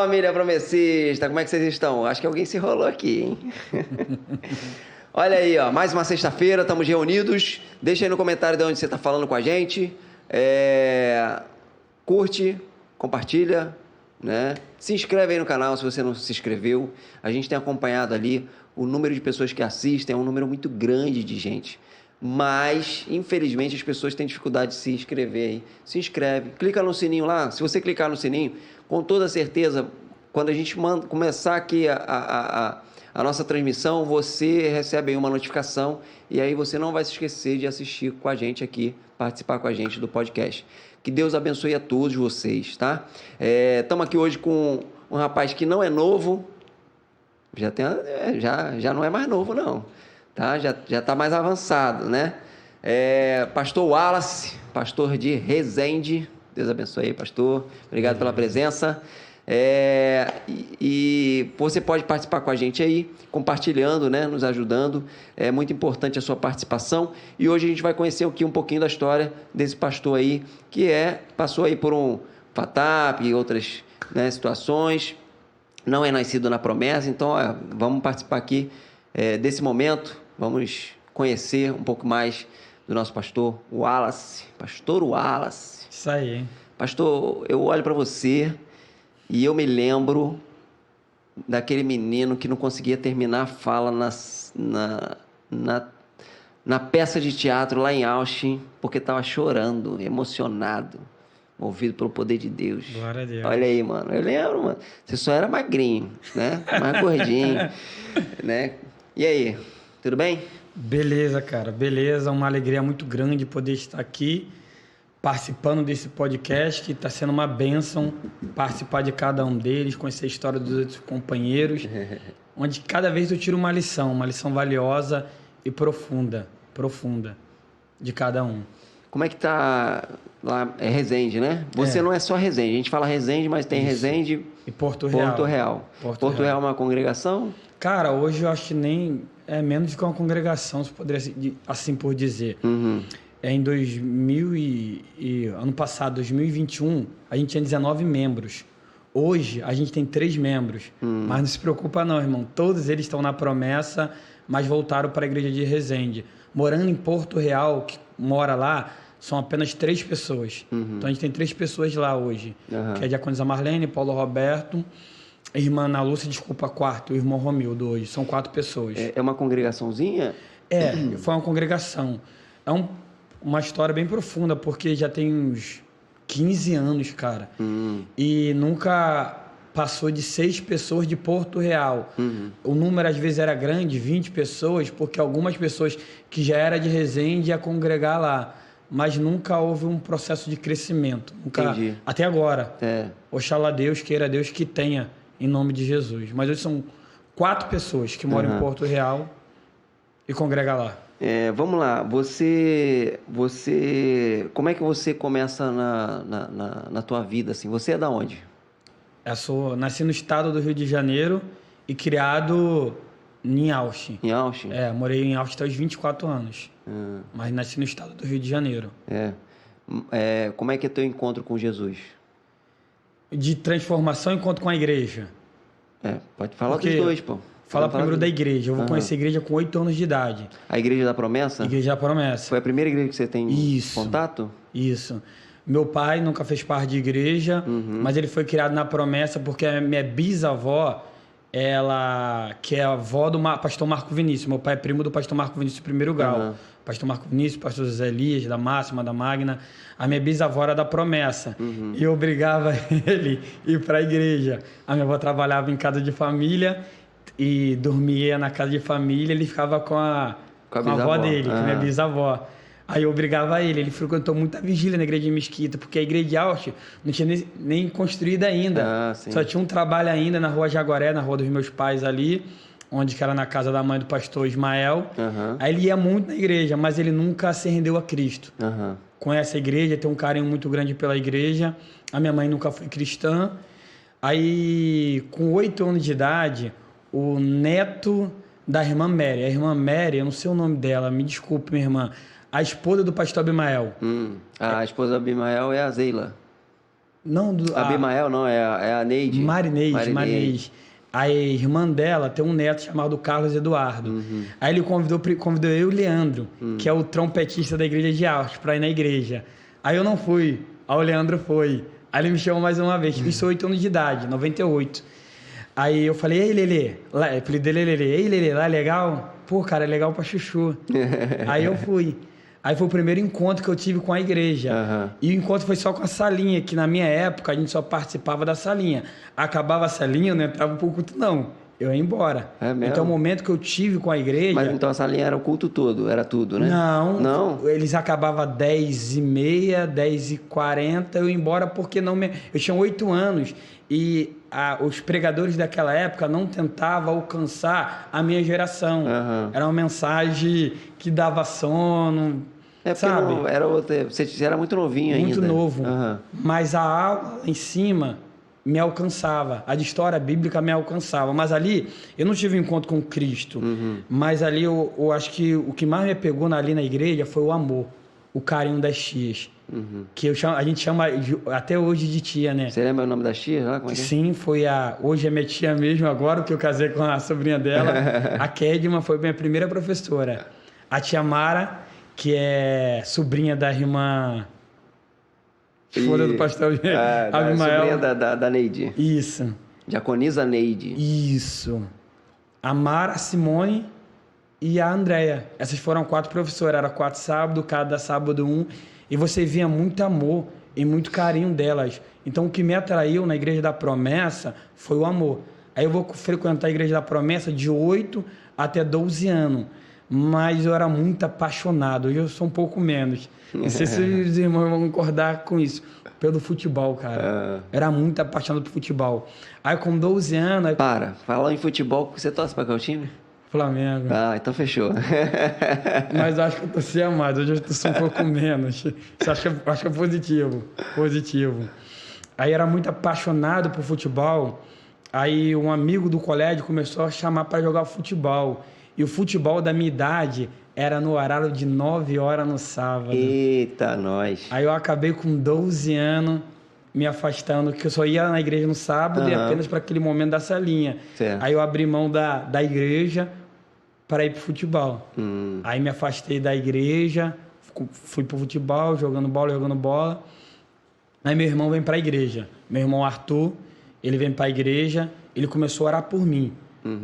família promessista, como é que vocês estão? Acho que alguém se enrolou aqui, hein? Olha aí, ó, mais uma sexta-feira, estamos reunidos. Deixa aí no comentário de onde você está falando com a gente. Curte, compartilha, né? Se inscreve aí no canal se você não se inscreveu. A gente tem acompanhado ali o número de pessoas que assistem, é um número muito grande de gente. Mas, infelizmente, as pessoas têm dificuldade de se inscrever aí. Se inscreve, clica no sininho lá. Se você clicar no sininho, com toda certeza, quando a gente começar aqui a nossa transmissão, você recebe aí uma notificação e aí você não vai se esquecer de assistir com a gente aqui, participar com a gente do podcast. Que Deus abençoe a todos vocês, tá? Estamos aqui hoje com um rapaz que não é novo, já não é mais novo, não. Tá? Já está mais avançado, né? Pastor Wallace, pastor de Resende. Deus abençoe aí, pastor. Obrigado pela presença. E você pode participar com a gente aí, compartilhando, né? Nos ajudando. É muito importante a sua participação. E hoje a gente vai conhecer aqui um pouquinho da história desse pastor aí, que passou aí por um FATAP e outras, né, situações. Não é nascido na promessa, então vamos participar aqui desse momento. Vamos conhecer um pouco mais do nosso pastor Wallace. Pastor Wallace. Isso aí, hein? Pastor, eu olho para você e eu me lembro daquele menino que não conseguia terminar a fala na peça de teatro lá em Austin, porque estava chorando, emocionado, movido pelo poder de Deus. Glória a Deus. Olha aí, mano. Eu lembro, mano. Você só era magrinho, né? Mais gordinho, né? E aí? Tudo bem? Beleza, cara. Beleza. Uma alegria muito grande poder estar aqui participando desse podcast, que está sendo uma bênção participar de cada um deles, conhecer a história dos outros companheiros, onde cada vez eu tiro uma lição valiosa e profunda de cada um. Como é que tá lá? É Resende, né? Você não é só Resende. A gente fala Resende, mas tem Resende e Porto Real. Porto Real é uma congregação? Cara, hoje eu acho que nem é menos que uma congregação, se poderia assim por dizer. Uhum. Em 2000 ano passado, 2021, a gente tinha 19 membros. Hoje, a gente tem 3 membros. Mas não se preocupa não, irmão. Todos eles estão na promessa, mas voltaram para a igreja de Resende. Morando em Porto Real, que mora lá, são apenas 3 pessoas. Então, a gente tem 3 pessoas lá hoje. Que é a diaconisa Marlene, Paulo Roberto, a irmã Ana Lúcia, desculpa, quarto, o irmão Romildo hoje. São 4 pessoas. É uma congregaçãozinha? Foi uma congregação. É uma história bem profunda, porque já tem uns 15 anos, cara. E nunca passou de 6 pessoas de Porto Real. O número às vezes era grande, 20 pessoas, porque algumas pessoas que já era de Resende ia congregar lá. Mas nunca houve um processo de crescimento. Nunca, entendi. Até agora. Oxalá Deus, queira Deus que tenha, em nome de Jesus. Mas hoje são 4 pessoas que moram em Porto Real e congregam lá. Vamos lá, você, como é que você começa na tua vida, assim? Você é da onde? Nasci no estado do Rio de Janeiro e criado em Austin. Em Austin? Morei em Austin até os 24 anos, mas nasci no estado do Rio de Janeiro. Como é que é teu encontro com Jesus? De transformação, encontro com a igreja. Pode falar dos dois, pô. Fala primeiro da igreja. Eu vou conhecer a igreja com 8 anos de idade. A Igreja da Promessa? Igreja da Promessa. Foi a primeira igreja que você tem contato? Isso. Meu pai nunca fez parte de igreja, mas ele foi criado na Promessa porque a minha bisavó, ela que é a avó do pastor Marco Vinícius. Meu pai é primo do pastor Marco Vinícius de primeiro grau. Pastor Marco Vinícius, pastor José Elias, da Máxima, da Magna. A minha bisavó era da Promessa. E eu obrigava ele a ir para a igreja. A minha avó trabalhava em casa de família e dormia na casa de família, ele ficava com a avó dele, com a minha bisavó. Aí eu obrigava ele frequentou muita vigília na igreja de Mesquita, porque a igreja de Austin não tinha nem construída ainda. Só tinha um trabalho ainda na rua Jaguaré, na rua dos meus pais ali, onde que era na casa da mãe do pastor Ismael. Aí ele ia muito na igreja, mas ele nunca se rendeu a Cristo. Conhece a igreja, tem um carinho muito grande pela igreja. A minha mãe nunca foi cristã. Aí, com 8 anos de idade, o neto da irmã Mary. A irmã Mary, eu não sei o nome dela, me desculpe, minha irmã. A esposa do pastor Abimael. A esposa do Abimael é a Zeila. Não, Abimael não, é a Neide. Marineide. A irmã dela tem um neto chamado Carlos Eduardo. Aí ele convidou eu e o Leandro, que é o trompetista da igreja de Altos, para ir na igreja. Aí eu não fui, aí o Leandro foi. Aí ele me chamou mais uma vez, fiz 8 anos de idade, 98. Aí eu falei, ei, Lelê, o apelido dele é Lelê, ei, Lelê, lá é legal? Pô, cara, é legal pra chuchu. Aí eu fui. Aí foi o primeiro encontro que eu tive com a igreja. E o encontro foi só com a salinha, que na minha época a gente só participava da salinha. Acabava a salinha, eu não entrava pro culto, não. Eu ia embora. É mesmo? Então o momento que eu tive com a igreja... Mas então a salinha era o culto todo, era tudo, né? Não. Eles acabavam 10h30, 10h40, eu ia embora porque não me... Eu tinha 8 anos e os pregadores daquela época não tentavam alcançar a minha geração. Era uma mensagem que dava sono, sabe? Você era muito novinho ainda. Muito novo. Mas a aula lá em cima me alcançava, a de história bíblica me alcançava. Mas ali, eu não tive um encontro com Cristo. Mas ali, eu acho que o que mais me pegou ali na igreja foi o amor, o carinho das tias. Que a gente chama até hoje de tia, né? Você lembra o nome da tia? Como é que é? Sim, hoje é minha tia mesmo, agora que eu casei com a sobrinha dela. A Kedma foi minha primeira professora. A tia Mara, que é sobrinha da irmã... Folha do pastel Abimael. Sobrinha da Neide. Isso. Diaconisa Neide. Isso. A Mara, a Simone e a Andréia. Essas foram 4 professoras. Era 4 sábados, cada sábado 1. E você via muito amor e muito carinho delas. Então, o que me atraiu na Igreja da Promessa foi o amor. Aí eu vou frequentar a Igreja da Promessa de 8 até 12 anos. Mas eu era muito apaixonado. Hoje eu sou um pouco menos. Não sei se os irmãos vão concordar com isso. Pelo futebol, cara. Era muito apaixonado por futebol. Aí com 12 anos... Fala em futebol, você torce para qual time? Flamengo. Então fechou. Mas acho que eu torcia mais. Hoje eu torço um pouco menos. Acho que é positivo. Positivo. Aí era muito apaixonado por futebol. Aí um amigo do colégio começou a chamar para jogar futebol. E o futebol da minha idade era no horário de 9 horas no sábado. Eita, nós. Aí eu acabei com 12 anos me afastando, que eu só ia na igreja no sábado e apenas para aquele momento da salinha. Certo. Aí eu abri mão da igreja para ir pro futebol. Aí me afastei da igreja, fui pro futebol, jogando bola. Aí meu irmão vem para a igreja. Meu irmão Arthur, ele vem para a igreja, ele começou a orar por mim.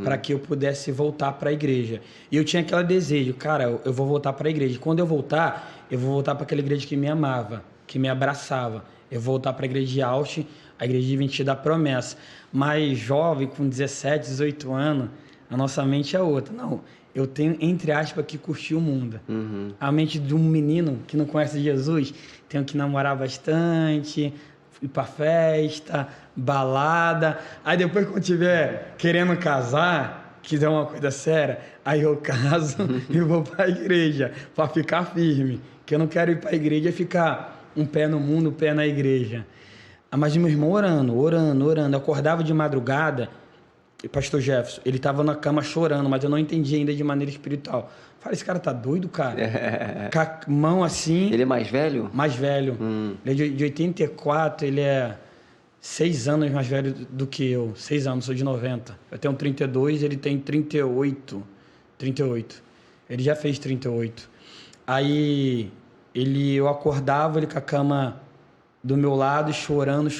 Para que eu pudesse voltar para a igreja. E eu tinha aquele desejo, cara, eu vou voltar para a igreja. Quando eu vou voltar para aquela igreja que me amava, que me abraçava. Eu vou voltar para a igreja de Austin, a igreja de 20 da Promessa. Mas jovem, com 17, 18 anos, a nossa mente é outra. Não, eu tenho, entre aspas, que curtir o mundo. A mente de um menino que não conhece Jesus, tenho que namorar bastante, ir pra festa, balada. Aí depois, quando tiver querendo casar, quiser uma coisa séria, aí eu caso e vou pra igreja, pra ficar firme. Que eu não quero ir pra igreja e ficar um pé no mundo, um pé na igreja. Mas meu irmão orando. Eu acordava de madrugada, e pastor Jefferson, ele tava na cama chorando, mas eu não entendi ainda de maneira espiritual. Falei, esse cara tá doido, cara? Com a mão assim... Ele é mais velho? Mais velho. Ele é de 84, ele é 6 anos mais velho do que eu. 6 anos, sou de 90. Eu tenho 32, ele tem 38. Ele já fez 38. Aí eu acordava, ele com a cama do meu lado, chorando,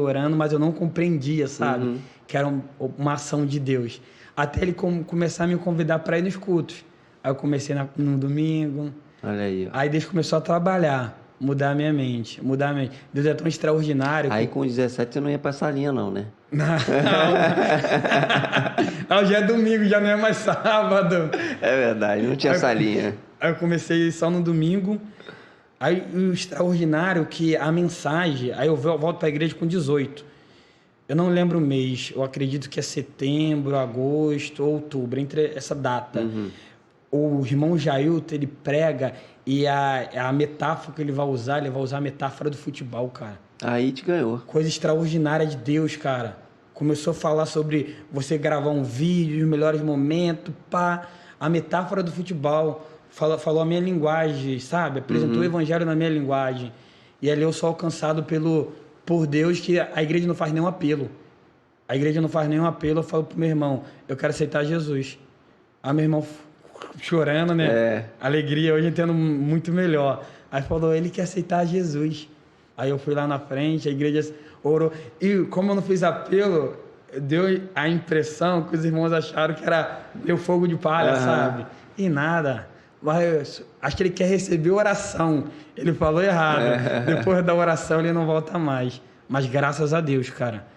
orando, mas eu não compreendia, sabe? Que era uma ação de Deus. Até ele começar a me convidar para ir nos cultos. Aí eu comecei no domingo. Olha aí. Aí Deus começou a trabalhar, mudar a minha mente. Deus é tão extraordinário. Aí com 17 você não ia pra essa linha não, né? Não. Já é domingo, já não é mais sábado. É verdade, não tinha essa linha. Aí eu comecei só no domingo. Aí o extraordinário que a mensagem... Aí eu volto para a igreja com 18. Eu não lembro o mês. Eu acredito que é setembro, agosto, outubro. Entre essa data. O irmão Jailton, ele prega e a metáfora que ele vai usar a metáfora do futebol, cara. Aí te ganhou. Coisa extraordinária de Deus, cara. Começou a falar sobre você gravar um vídeo, os melhores momentos, pá. A metáfora do futebol. Falou a minha linguagem, sabe? Apresentou o evangelho na minha linguagem. E ali eu sou alcançado por Deus que a igreja não faz nenhum apelo. A igreja não faz nenhum apelo, eu falo pro meu irmão, eu quero aceitar Jesus. Aí meu irmão chorando, né? Alegria, hoje eu entendo muito melhor. Aí falou, ele quer aceitar Jesus. Aí eu fui lá na frente, a igreja orou. E como eu não fiz apelo, deu a impressão que os irmãos acharam que era meu fogo de palha, sabe? E nada. Mas acho que ele quer receber oração. Ele falou errado. Depois da oração ele não volta mais. Mas graças a Deus, cara.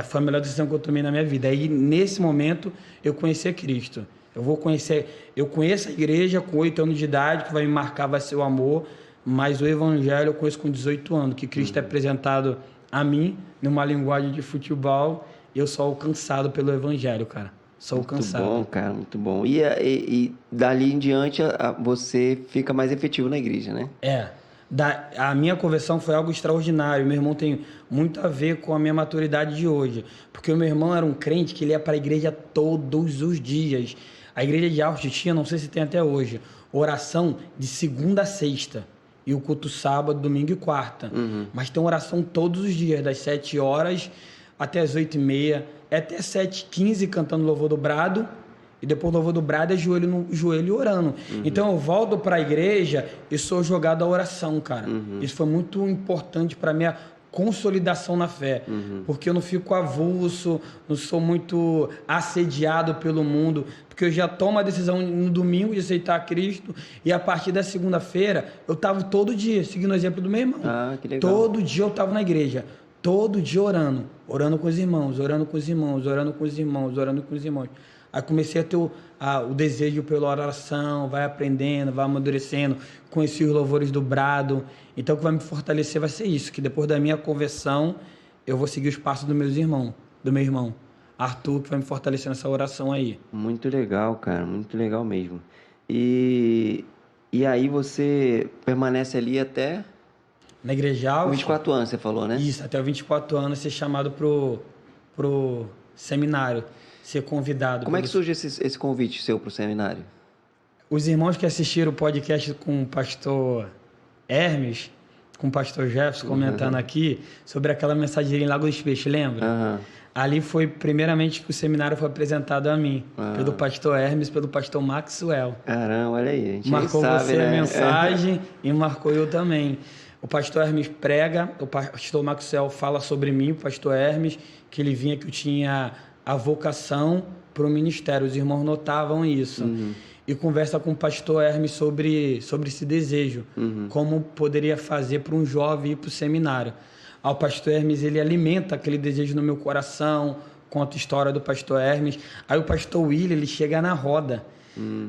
Foi a melhor decisão que eu tomei na minha vida. Aí, nesse momento, eu conheci a Cristo. Eu conheço a igreja com 8 anos de idade, que vai me marcar, vai ser o amor, mas o evangelho eu conheço com 18 anos, que Cristo é apresentado a mim, numa linguagem de futebol, e eu sou alcançado pelo evangelho, cara. Sou alcançado. Muito bom, cara, muito bom. E dali em diante, você fica mais efetivo na igreja, né? A minha conversão foi algo extraordinário. Meu irmão tem muito a ver com a minha maturidade de hoje. Porque o meu irmão era um crente que ele ia para a igreja todos os dias. A igreja de Austin tinha, não sei se tem até hoje, oração de segunda a sexta. E o culto sábado, domingo e quarta. Mas tem oração todos os dias, das 7 horas até as 8h30. Até 7h15 cantando louvor dobrado. E depois do louvor dobrado é joelho no joelho orando. Então eu volto para a igreja e sou jogado à oração, cara. Isso foi muito importante para minha consolidação na fé. Porque eu não fico avulso, não sou muito assediado pelo mundo. Porque eu já tomo a decisão no domingo de aceitar Cristo. E a partir da segunda-feira eu estava todo dia, seguindo o exemplo do meu irmão. Que legal. Todo dia eu estava na igreja. Todo dia orando. Orando com os irmãos, orando com os irmãos, orando com os irmãos, orando com os irmãos. Aí comecei a ter o desejo pela oração, vai aprendendo, vai amadurecendo, conheci os louvores do brado. Então o que vai me fortalecer vai ser isso, que depois da minha conversão, eu vou seguir os passos do meu irmão, Arthur, que vai me fortalecer nessa oração aí. Muito legal, cara, muito legal mesmo. E aí você permanece ali até... Na igreja... 24 anos, você falou, né? Isso, até os 24 anos, ser chamado pro seminário. Ser convidado. Como é que surge esse convite seu para o seminário? Os irmãos que assistiram o podcast com o pastor Hermes, com o pastor Jefferson, comentando aqui sobre aquela mensageria em Lago dos Peixes, lembra? Ali foi primeiramente que o seminário foi apresentado a mim, pelo pastor Hermes, pelo pastor Maxwell. Caramba, olha aí, a gente marcou sabe, você, né? A mensagem e marcou eu também. O pastor Hermes prega, o pastor Maxwell fala sobre mim, o pastor Hermes, que ele vinha, que eu tinha a vocação para o ministério. Os irmãos notavam isso. E conversa com o pastor Hermes sobre esse desejo. Como poderia fazer para um jovem ir para o seminário. O pastor Hermes, ele alimenta aquele desejo no meu coração, conta a história do pastor Hermes. Aí o pastor William, ele chega na roda.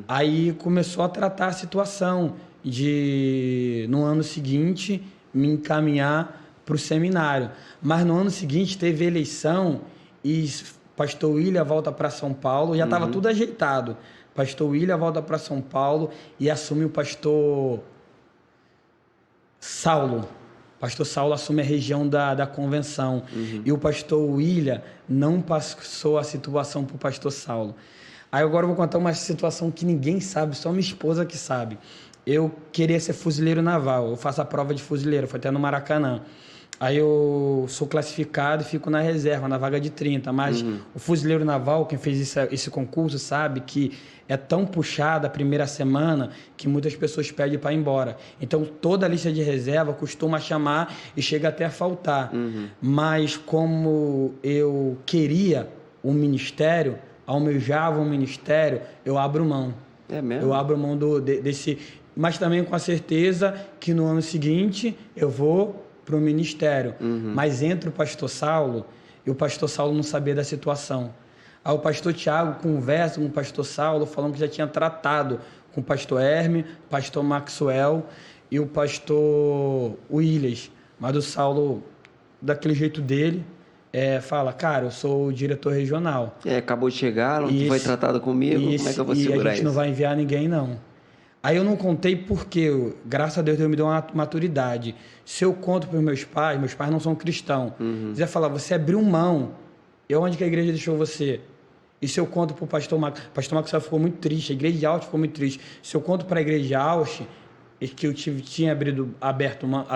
Aí começou a tratar a situação de, no ano seguinte, me encaminhar para o seminário. Mas no ano seguinte teve eleição e pastor William volta para São Paulo, já estava tudo ajeitado. Pastor William volta para São Paulo e assume o pastor Saulo. Pastor Saulo assume a região da convenção. E o pastor William não passou a situação para o pastor Saulo. Aí agora eu vou contar uma situação que ninguém sabe, só minha esposa que sabe. Eu queria ser fuzileiro naval, eu faço a prova de fuzileiro, foi até no Maracanã. Aí eu sou classificado e fico na reserva, na vaga de 30. Mas o fuzileiro naval, quem fez esse concurso, sabe que é tão puxada a primeira semana que muitas pessoas pedem para ir embora. Então, toda a lista de reserva costuma chamar e chega até a faltar. Mas como eu queria um ministério, almejava um ministério, eu abro mão. É mesmo? Eu abro mão desse... Mas também com a certeza que no ano seguinte eu vou para o ministério. Mas entra o pastor Saulo e o pastor Saulo não sabia da situação. Aí o pastor Tiago conversa com o pastor Saulo, falando que já tinha tratado com o pastor Hermes, pastor Maxwell e o pastor Williams. Mas o Saulo, daquele jeito dele, fala, cara, eu sou o diretor regional. Acabou de chegar, não foi tratado comigo, como é que eu vou segurar isso? E a gente não vai enviar ninguém, não. Aí eu não contei porque, graças a Deus, Deus me deu uma maturidade. Se eu conto para os meus pais não são cristãos. Eles vão falar, você abriu mão. E onde que a igreja deixou você? E se eu conto para o pastor Maxwell ficou muito triste, a igreja de Austin ficou muito triste. Se eu conto para a igreja de Austin, que eu tinha aberto mão,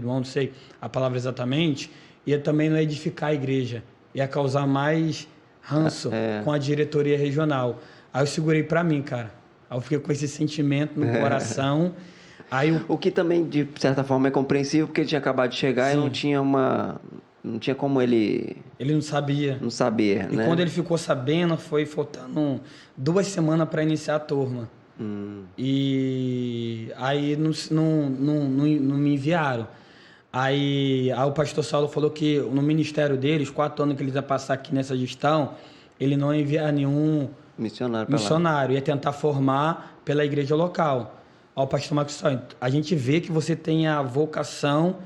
não sei a palavra exatamente, ia também não edificar a igreja, ia causar mais ranço com a diretoria regional. Aí eu segurei para mim, cara. Aí eu fiquei com esse sentimento no coração. Aí O que também, de certa forma, é compreensível, porque ele tinha acabado de chegar e não tinha como ele... Ele não sabia. Não saber, E né? quando ele ficou sabendo, foi faltando 2 semanas para iniciar a turma. E aí não me enviaram. Aí o pastor Saulo falou que no ministério deles, 4 anos que eles iam passar aqui nessa gestão, ele não ia enviar nenhum missionário, ia tentar formar pela igreja local. Aí o pastor Marcos disse, a gente vê que você tem a vocação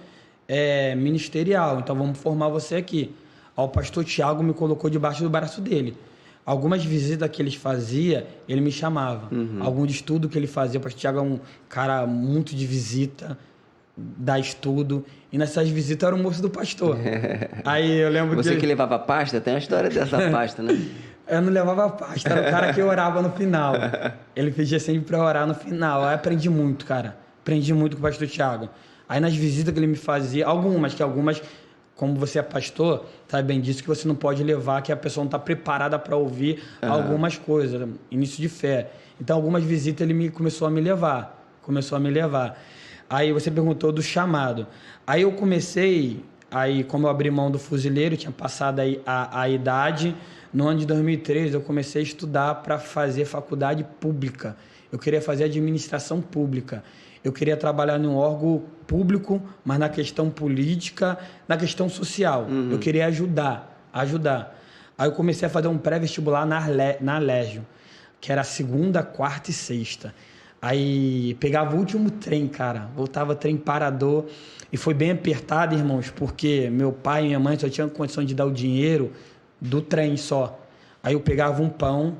ministerial, então vamos formar você aqui. Aí o pastor Tiago me colocou debaixo do braço dele. Algumas visitas que eles faziam, ele me chamava. Algum estudo que ele fazia, o pastor Tiago é um cara muito de visita, dá estudo, e nessas visitas era o moço do pastor. Aí eu lembro Você que levava pasta, tem uma história dessa pasta, né? Eu não levava pasta, era o cara que orava no final. Ele pedia sempre para orar no final. Aí aprendi muito, cara. Aprendi muito com o pastor Tiago. Aí nas visitas que ele me fazia, algumas, como você é pastor, sabe bem disso, que você não pode levar, que a pessoa não está preparada para ouvir algumas coisas, início de fé. Então algumas visitas ele começou a me levar. Aí você perguntou do chamado. Aí eu comecei, como eu abri mão do fuzileiro, tinha passado aí a idade, no ano de 2013 eu comecei a estudar para fazer faculdade pública. Eu queria fazer administração pública. Eu queria trabalhar num órgão público, mas na questão política, na questão social. Eu queria ajudar. Aí eu comecei a fazer um pré-vestibular na Alérgio, que era segunda, quarta e sexta. Aí pegava o último trem, cara. Voltava trem parador. E foi bem apertado, irmãos, porque meu pai e minha mãe só tinham condição de dar o dinheiro do trem só. Aí eu pegava um pão,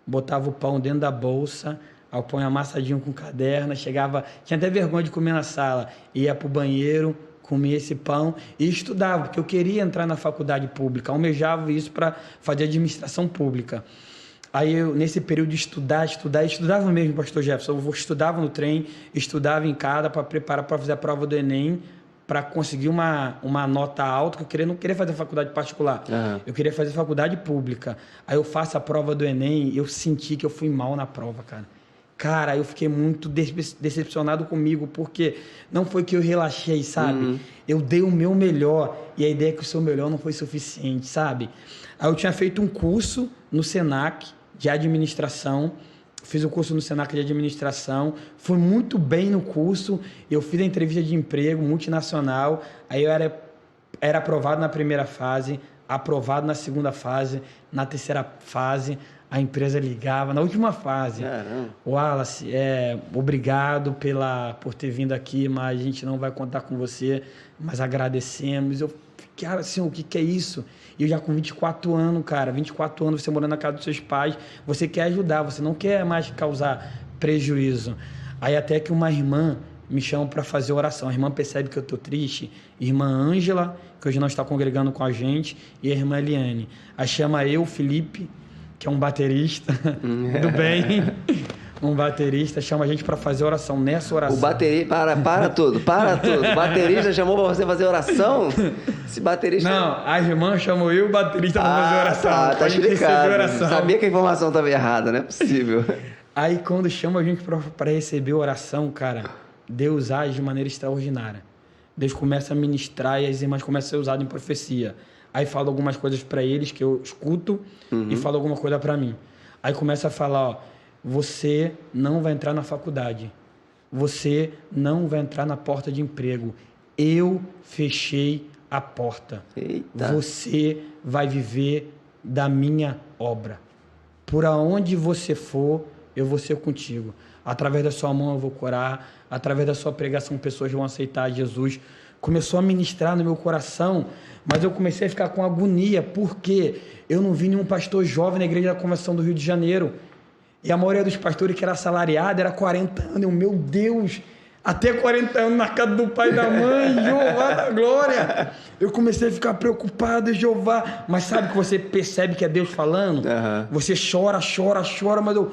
botava o pão dentro da bolsa, aí o pão amassadinho com caderno, chegava, tinha até vergonha de comer na sala, ia pro banheiro, comia esse pão e estudava, porque eu queria entrar na faculdade pública, almejava isso para fazer administração pública. Aí eu, nesse período de estudava mesmo, pastor Jefferson, eu estudava no trem, estudava em casa para preparar para fazer a prova do Enem, para conseguir uma nota alta, que eu não queria fazer faculdade particular, eu queria fazer faculdade pública. Aí eu faço a prova do Enem e eu senti que eu fui mal na prova, cara. Cara, eu fiquei muito decepcionado comigo, porque não foi que eu relaxei, sabe? Eu dei o meu melhor e a ideia é que o seu melhor não foi suficiente, sabe? Aí eu tinha feito um curso no Senac de administração, fiz o curso no Senac de administração, fui muito bem no curso, eu fiz a entrevista de emprego multinacional, aí eu era aprovado na primeira fase, aprovado na segunda fase, na terceira fase, a empresa ligava, na última fase. Caramba. Wallace, obrigado por ter vindo aqui, mas a gente não vai contar com você, mas agradecemos. Eu fiquei assim, o que é isso? E eu já com 24 anos, cara, 24 anos, você morando na casa dos seus pais, você quer ajudar, você não quer mais causar prejuízo. Aí até que uma irmã me chama para fazer oração. A irmã percebe que eu estou triste, irmã Ângela, que hoje não está congregando com a gente, e a irmã Eliane. Aí chama eu, Felipe, que é um baterista do bem, um baterista, chama a gente para fazer oração. Nessa oração... O baterista... Para tudo. O baterista chamou para você fazer oração? Esse baterista... Não, a irmã chamou eu e o baterista para fazer oração. Tá explicado. Sabia que a informação estava errada, não é possível. Aí quando chama a gente para receber oração, cara, Deus age de maneira extraordinária. Deus começa a ministrar e as irmãs começam a ser usadas em profecia. Aí fala algumas coisas para eles que eu escuto e fala alguma coisa para mim. Aí começa a falar, você não vai entrar na faculdade. Você não vai entrar na porta de emprego. Eu fechei a porta. Eita. Você vai viver da minha obra. Por aonde você for, eu vou ser contigo. Através da sua mão eu vou curar. Através da sua pregação, pessoas vão aceitar Jesus. Começou a ministrar no meu coração, mas eu comecei a ficar com agonia, porque eu não vi nenhum pastor jovem na Igreja da Convenção do Rio de Janeiro. E a maioria dos pastores que era assalariado era 40 anos. Meu Deus, até 40 anos na casa do pai e da mãe, Jeová da glória. Eu comecei a ficar preocupado, Jeová. Mas sabe que você percebe que é Deus falando? Você chora, mas eu...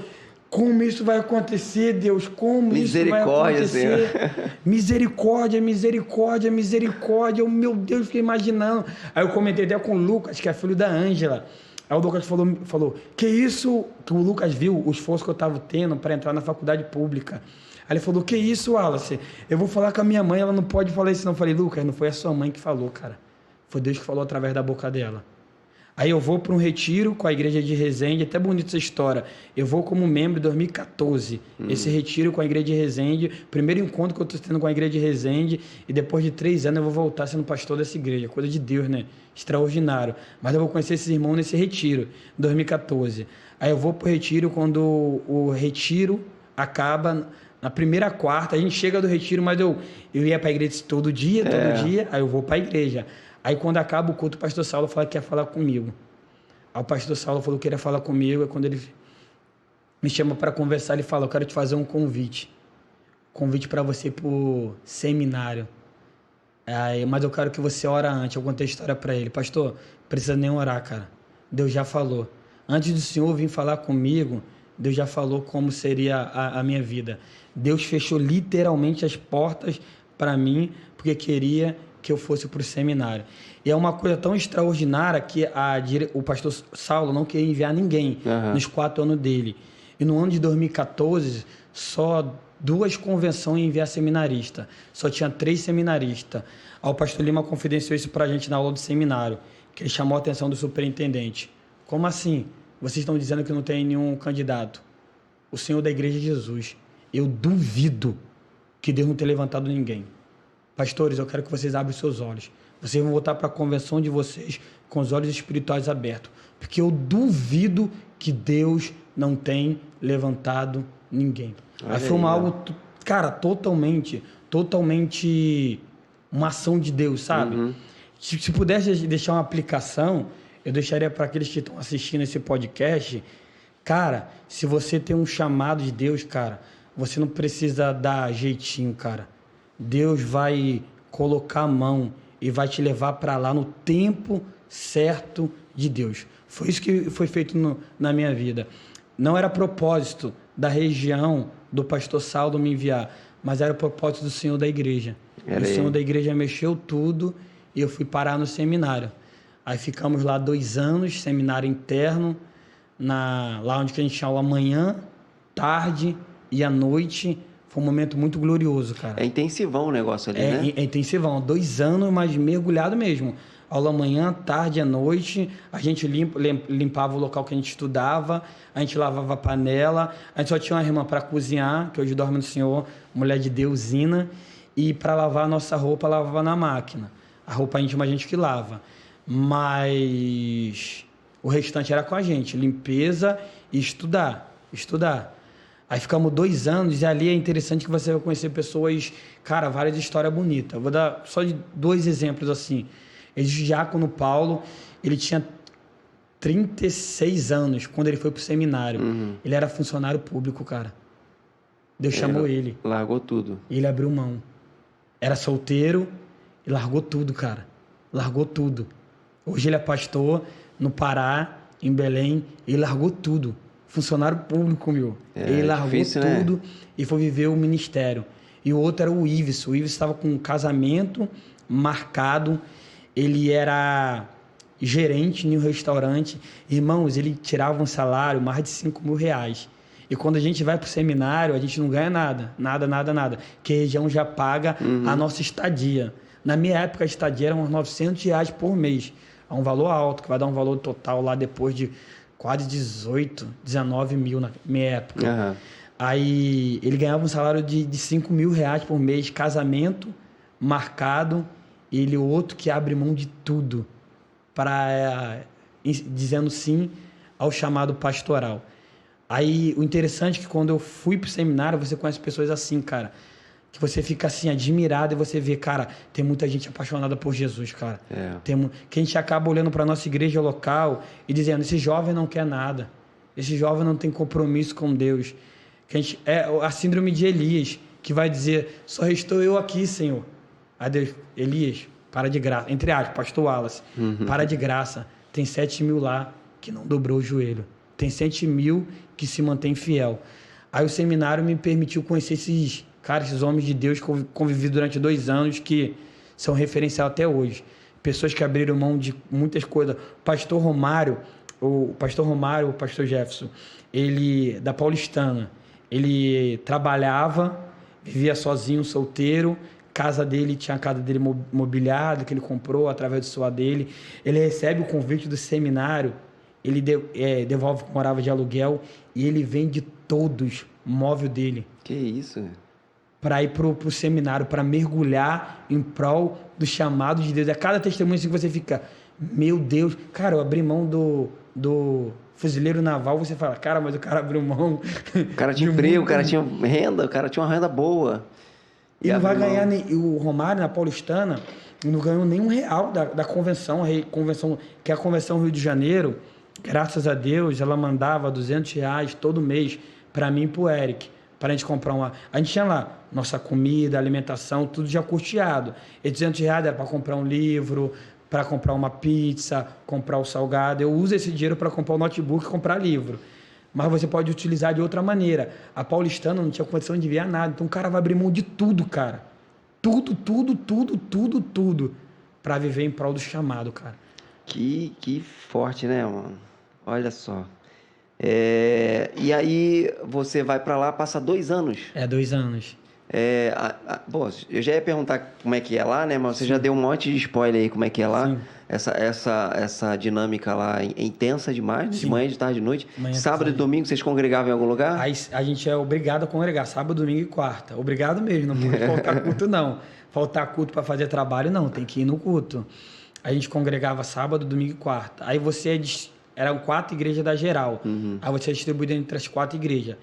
Como isso vai acontecer, Deus? Como isso vai acontecer? Senhor. Misericórdia, misericórdia, misericórdia. Meu Deus, fiquei imaginando. Aí eu comentei até com o Lucas, que é filho da Ângela. Aí o Lucas falou, que isso? Que o Lucas viu o esforço que eu estava tendo para entrar na faculdade pública. Aí ele falou, que isso, Wallace? Eu vou falar com a minha mãe, ela não pode falar isso não. Eu falei, Lucas, não foi a sua mãe que falou, cara. Foi Deus que falou através da boca dela. Aí eu vou para um retiro com a igreja de Resende, até bonita essa história. Eu vou como membro em 2014. Esse retiro com a igreja de Resende, primeiro encontro que eu estou tendo com a igreja de Resende, e depois de 3 anos eu vou voltar sendo pastor dessa igreja. Coisa de Deus, né? Extraordinário. Mas eu vou conhecer esses irmãos nesse retiro, em 2014. Aí eu vou para o retiro, quando o retiro acaba, na primeira quarta, a gente chega do retiro, mas eu ia para a igreja todo dia, aí eu vou para a igreja. Aí quando acaba o culto, o pastor Saulo fala que quer falar comigo. Aí o pastor Saulo falou que queria falar comigo, aí quando ele me chama para conversar, ele fala, eu quero te fazer um convite. Convite para você ir pro seminário. Aí, mas eu quero que você ore antes. Eu contei a história para ele. Pastor, precisa nem orar, cara. Deus já falou. Antes do senhor vir falar comigo, Deus já falou como seria a minha vida. Deus fechou literalmente as portas para mim, porque queria que eu fosse para o seminário. E é uma coisa tão extraordinária que o pastor Saulo não queria enviar ninguém nos 4 anos dele. E no ano de 2014, só 2 convenções enviar seminarista. Só tinha 3 seminaristas. Aí o pastor Lima confidenciou isso para a gente na aula do seminário, que ele chamou a atenção do superintendente. Como assim? Vocês estão dizendo que não tem nenhum candidato? O Senhor da Igreja de Jesus. Eu duvido que Deus não tenha levantado ninguém. Pastores, eu quero que vocês abram os seus olhos. Vocês vão voltar para a convenção de vocês com os olhos espirituais abertos. Porque eu duvido que Deus não tem levantado ninguém. Aí foi algo, cara, totalmente uma ação de Deus, sabe? Se pudesse deixar uma aplicação, eu deixaria para aqueles que estão assistindo esse podcast. Cara, se você tem um chamado de Deus, cara, você não precisa dar jeitinho, cara. Deus vai colocar a mão e vai te levar para lá no tempo certo de Deus. Foi isso que foi feito na minha vida. Não era propósito da região do pastor Saulo me enviar, mas era propósito do Senhor da igreja. O Senhor da igreja mexeu tudo e eu fui parar no seminário. Aí ficamos lá 2 anos, seminário interno, lá onde que a gente tinha aula manhã, tarde e à noite. Foi um momento muito glorioso, cara. É intensivão o negócio ali, né? É intensivão. 2 anos, mas mergulhado mesmo. Aula manhã, tarde, à noite. A gente limpava o local que a gente estudava. A gente lavava a panela. A gente só tinha uma irmã para cozinhar, que hoje dorme no Senhor, mulher de Deusina. E para lavar a nossa roupa, lavava na máquina. A roupa íntima a gente que lava. Mas o restante era com a gente. Limpeza e estudar. Aí ficamos 2 anos e ali é interessante que você vai conhecer pessoas, cara, várias histórias bonitas. Eu vou dar só 2 exemplos assim. O diácono Paulo, ele tinha 36 anos quando ele foi pro seminário. Ele era funcionário público, cara. Deus chamou ele. Largou tudo. E ele abriu mão. Era solteiro e largou tudo, cara. Largou tudo. Hoje ele é pastor no Pará, em Belém, e largou tudo. Funcionário público, meu. Ele largou difícil, tudo, né? E foi viver o ministério. E o outro era o Ives. O Ives estava com um casamento marcado. Ele era gerente em um restaurante. Irmãos, ele tirava um salário mais de 5 mil reais. E quando a gente vai para o seminário, a gente não ganha nada. Nada. Porque a região já paga a nossa estadia. Na minha época, a estadia era uns 900 reais por mês. É um valor alto, que vai dar um valor total lá depois de quase 18, 19 mil na minha época. Aí ele ganhava um salário de 5 mil reais por mês, casamento marcado, ele o outro que abre mão de tudo, dizendo sim ao chamado pastoral. Aí o interessante é que quando eu fui pro seminário, você conhece pessoas assim, cara, que você fica assim, admirado, e você vê, cara, tem muita gente apaixonada por Jesus, cara. Que a gente acaba olhando para nossa igreja local e dizendo, esse jovem não quer nada, esse jovem não tem compromisso com Deus. É a síndrome de Elias, que vai dizer, só restou eu aqui, Senhor. Aí Deus, Elias, para de graça, entre aspas, pastor Wallace, para de graça, tem 7 mil lá que não dobrou o joelho. tem 100.000 que se mantém fiel. Aí o seminário me permitiu conhecer esses caras, esses homens de Deus que eu convivi durante 2 anos, que são referencial até hoje. Pessoas que abriram mão de muitas coisas. O pastor Romário, o pastor Jefferson, ele, da Paulistana, ele trabalhava, vivia sozinho, solteiro, tinha a casa dele mobiliada, que ele comprou através do suor dele. Ele recebe o convite do seminário, ele devolve que morava de aluguel e ele vende todos o móvel dele. Que isso? Para ir pro seminário, para mergulhar em prol do chamado de Deus. É cada testemunho assim que você fica, meu Deus, cara, eu abri mão do fuzileiro naval, você fala, cara, mas o cara abriu mão. O cara tinha emprego, o cara tinha renda, o cara tinha uma renda boa. E não vai ganhar nem. O Romário, na Paulistana, não ganhou nenhum real da convenção, que é a Convenção Rio de Janeiro. Graças a Deus, ela mandava R$200 todo mês para mim e pro Eric, para a gente comprar uma. A gente tinha lá nossa comida, alimentação, tudo já custeado. E R$200 era para comprar um livro, para comprar uma pizza, comprar o salgado. Eu uso esse dinheiro para comprar o notebook e comprar livro. Mas você pode utilizar de outra maneira. A Paulistana não tinha condição de enviar nada. Então o cara vai abrir mão de tudo, cara. Tudo. Para viver em prol do chamado, cara. Que forte, né, mano? Olha só. E aí você vai pra lá, passa 2 anos. 2 anos. Bom, eu já ia perguntar como é que é lá, né? Mas você já deu um monte de spoiler aí como é que é lá. Sim. Essa dinâmica lá é intensa demais, de manhã, de tarde, de noite. Sábado e domingo vocês congregavam em algum lugar? Aí a gente é obrigado a congregar, sábado, domingo e quarta. Obrigado mesmo, não pode faltar culto não. Faltar culto para fazer trabalho não, tem que ir no culto. A gente congregava sábado, domingo e quarta. Aí eram 4 igrejas da geral. Aí você é distribuído entre as 4 igrejas.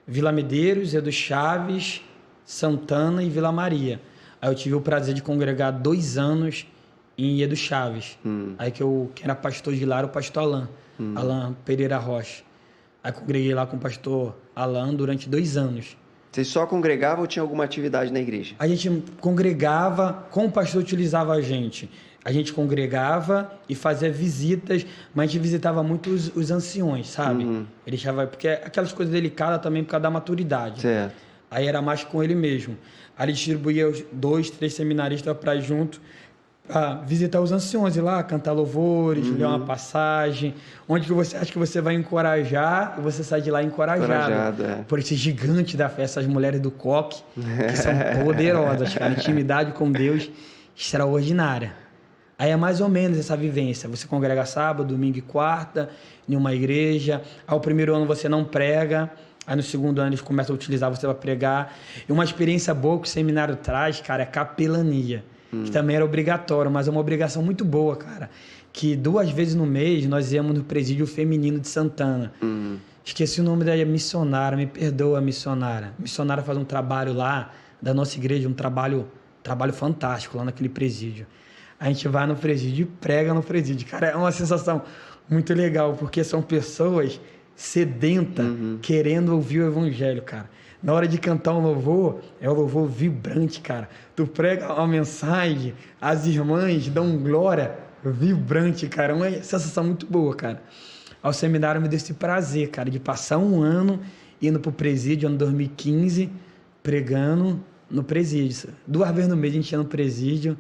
Vila Medeiros, Edu Chaves, Santana e Vila Maria. Aí eu tive o prazer de congregar 2 anos em Edu Chaves. Aí quem era pastor de lá era o pastor Alain, Alain Pereira Rocha. Aí congreguei lá com o pastor Alain durante 2 anos. Vocês só congregavam ou tinha alguma atividade na igreja? A gente congregava, como o pastor utilizava a gente congregava e fazia visitas, mas a gente visitava muito os anciões, sabe? Ele deixava, porque aquelas coisas delicadas também por causa da maturidade. Certo. Aí era mais com ele mesmo. Aí ele distribuía os 2, 3 seminaristas para ir junto, a visitar os anciões, ir lá cantar louvores, ler uma passagem, onde que você acha que você vai encorajar e você sai de lá encorajado. Por esse gigante da fé, essas mulheres do coque, que são poderosas, cara, intimidade com Deus extraordinária. Aí é mais ou menos essa vivência. Você congrega sábado, domingo e quarta, em uma igreja. Aí o primeiro ano você não prega. Aí no segundo ano eles começam a utilizar você para pregar. E uma experiência boa que o seminário traz, cara, é capelania. Que também era obrigatório, mas é uma obrigação muito boa, cara. Que 2 vezes no mês nós íamos no presídio feminino de Santana. Esqueci o nome da missionária, me perdoa, missionária. A missionária faz um trabalho lá, da nossa igreja, um trabalho fantástico lá naquele presídio. A gente vai no presídio e prega no presídio. Cara, é uma sensação muito legal, porque são pessoas sedentas, querendo ouvir o evangelho, cara. Na hora de cantar um louvor, é um louvor vibrante, cara. Tu prega uma mensagem, as irmãs dão glória vibrante, cara. É uma sensação muito boa, cara. Ao seminário me deu esse prazer, cara, de passar 1 ano indo pro presídio, ano 2015, pregando no presídio. 2 vezes no mês a gente ia no presídio,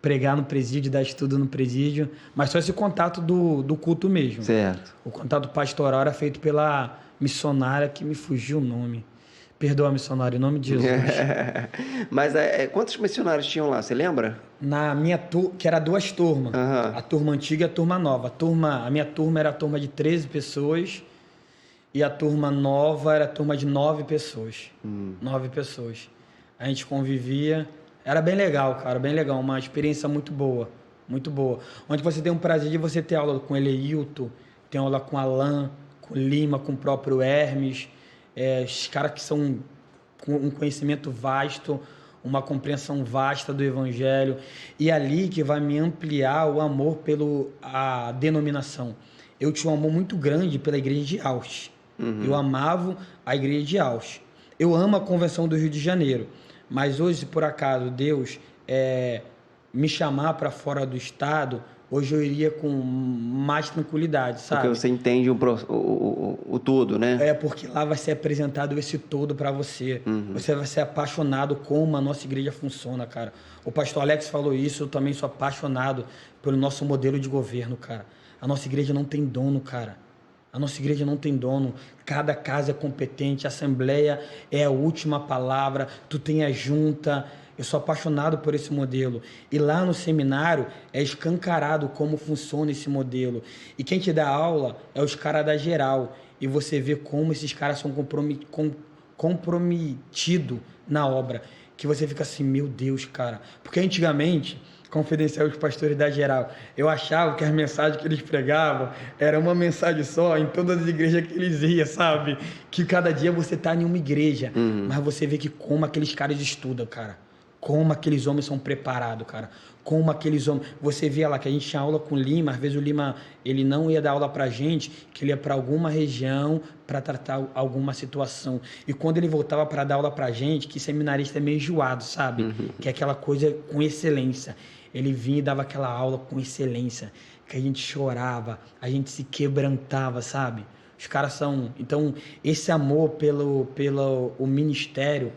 pregar no presídio, dar estudo no presídio, mas só esse contato do culto mesmo. Certo. O contato pastoral era feito pela missionária, que me fugiu o nome. Perdoa, missionária, em nome de Jesus. Mas quantos missionários tinham lá, você lembra? Na minha turma, que era 2 turmas. A turma antiga e a turma nova. A minha turma era a turma de 13 pessoas e a turma nova era a turma de 9 pessoas. 9 pessoas. A gente convivia. Era bem legal, cara, bem legal. Uma experiência muito boa, muito boa. Onde você tem um prazer de você ter aula com Eleilton, tem aula com Alain, com Lima, com o próprio Hermes. Os caras que são com um conhecimento vasto, uma compreensão vasta do Evangelho. E ali que vai me ampliar o amor pela denominação. Eu tinha um amor muito grande pela igreja de Austin. Eu amava a igreja de Austin. Eu amo a Convenção do Rio de Janeiro. Mas hoje, se por acaso Deus me chamar para fora do estado, hoje eu iria com mais tranquilidade, sabe? Porque você entende o todo, né? É, porque lá vai ser apresentado esse todo para você. Você vai ser apaixonado como a nossa igreja funciona, cara. O pastor Alex falou isso, eu também sou apaixonado pelo nosso modelo de governo, cara. A nossa igreja não tem dono, cara. A nossa igreja não tem dono. Cada casa é competente, a assembleia é a última palavra, tu tem a junta. Eu sou apaixonado por esse modelo. E lá no seminário é escancarado como funciona esse modelo. E quem te dá aula é os caras da geral. E você vê como esses caras são comprometidos na obra. Que você fica assim, meu Deus, cara. Porque antigamente, confidencial os pastores da geral, eu achava que as mensagens que eles pregavam era uma mensagem só em todas as igrejas que eles iam, sabe? Que cada dia você tá em uma igreja. Mas você vê que como aqueles caras estudam, cara. Como aqueles homens são preparados, cara. Como aqueles homens... Você via lá que a gente tinha aula com o Lima, às vezes o Lima, ele não ia dar aula pra gente, que ele ia para alguma região para tratar alguma situação. E quando ele voltava para dar aula pra gente, que seminarista é meio enjoado, sabe? Que é aquela coisa com excelência. Ele vinha e dava aquela aula com excelência, que a gente chorava, a gente se quebrantava, sabe? Os caras são... Então, esse amor pelo o ministério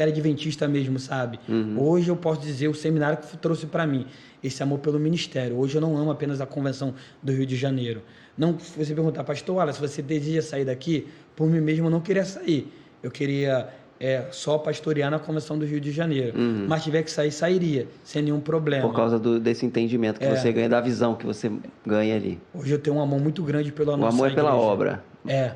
adventista mesmo, sabe? Hoje eu posso dizer o seminário que trouxe para mim esse amor pelo ministério. Hoje eu não amo apenas a convenção do Rio de Janeiro. Não, se você perguntar, pastor, olha, se você deseja sair daqui, por mim mesmo eu não queria sair. Eu queria só pastorear na convenção do Rio de Janeiro. Mas tiver que sair, sairia, sem nenhum problema. Por causa desse entendimento que você ganha, da visão que você ganha ali. Hoje eu tenho um amor muito grande pela nossa igreja. O amor é pela obra. É.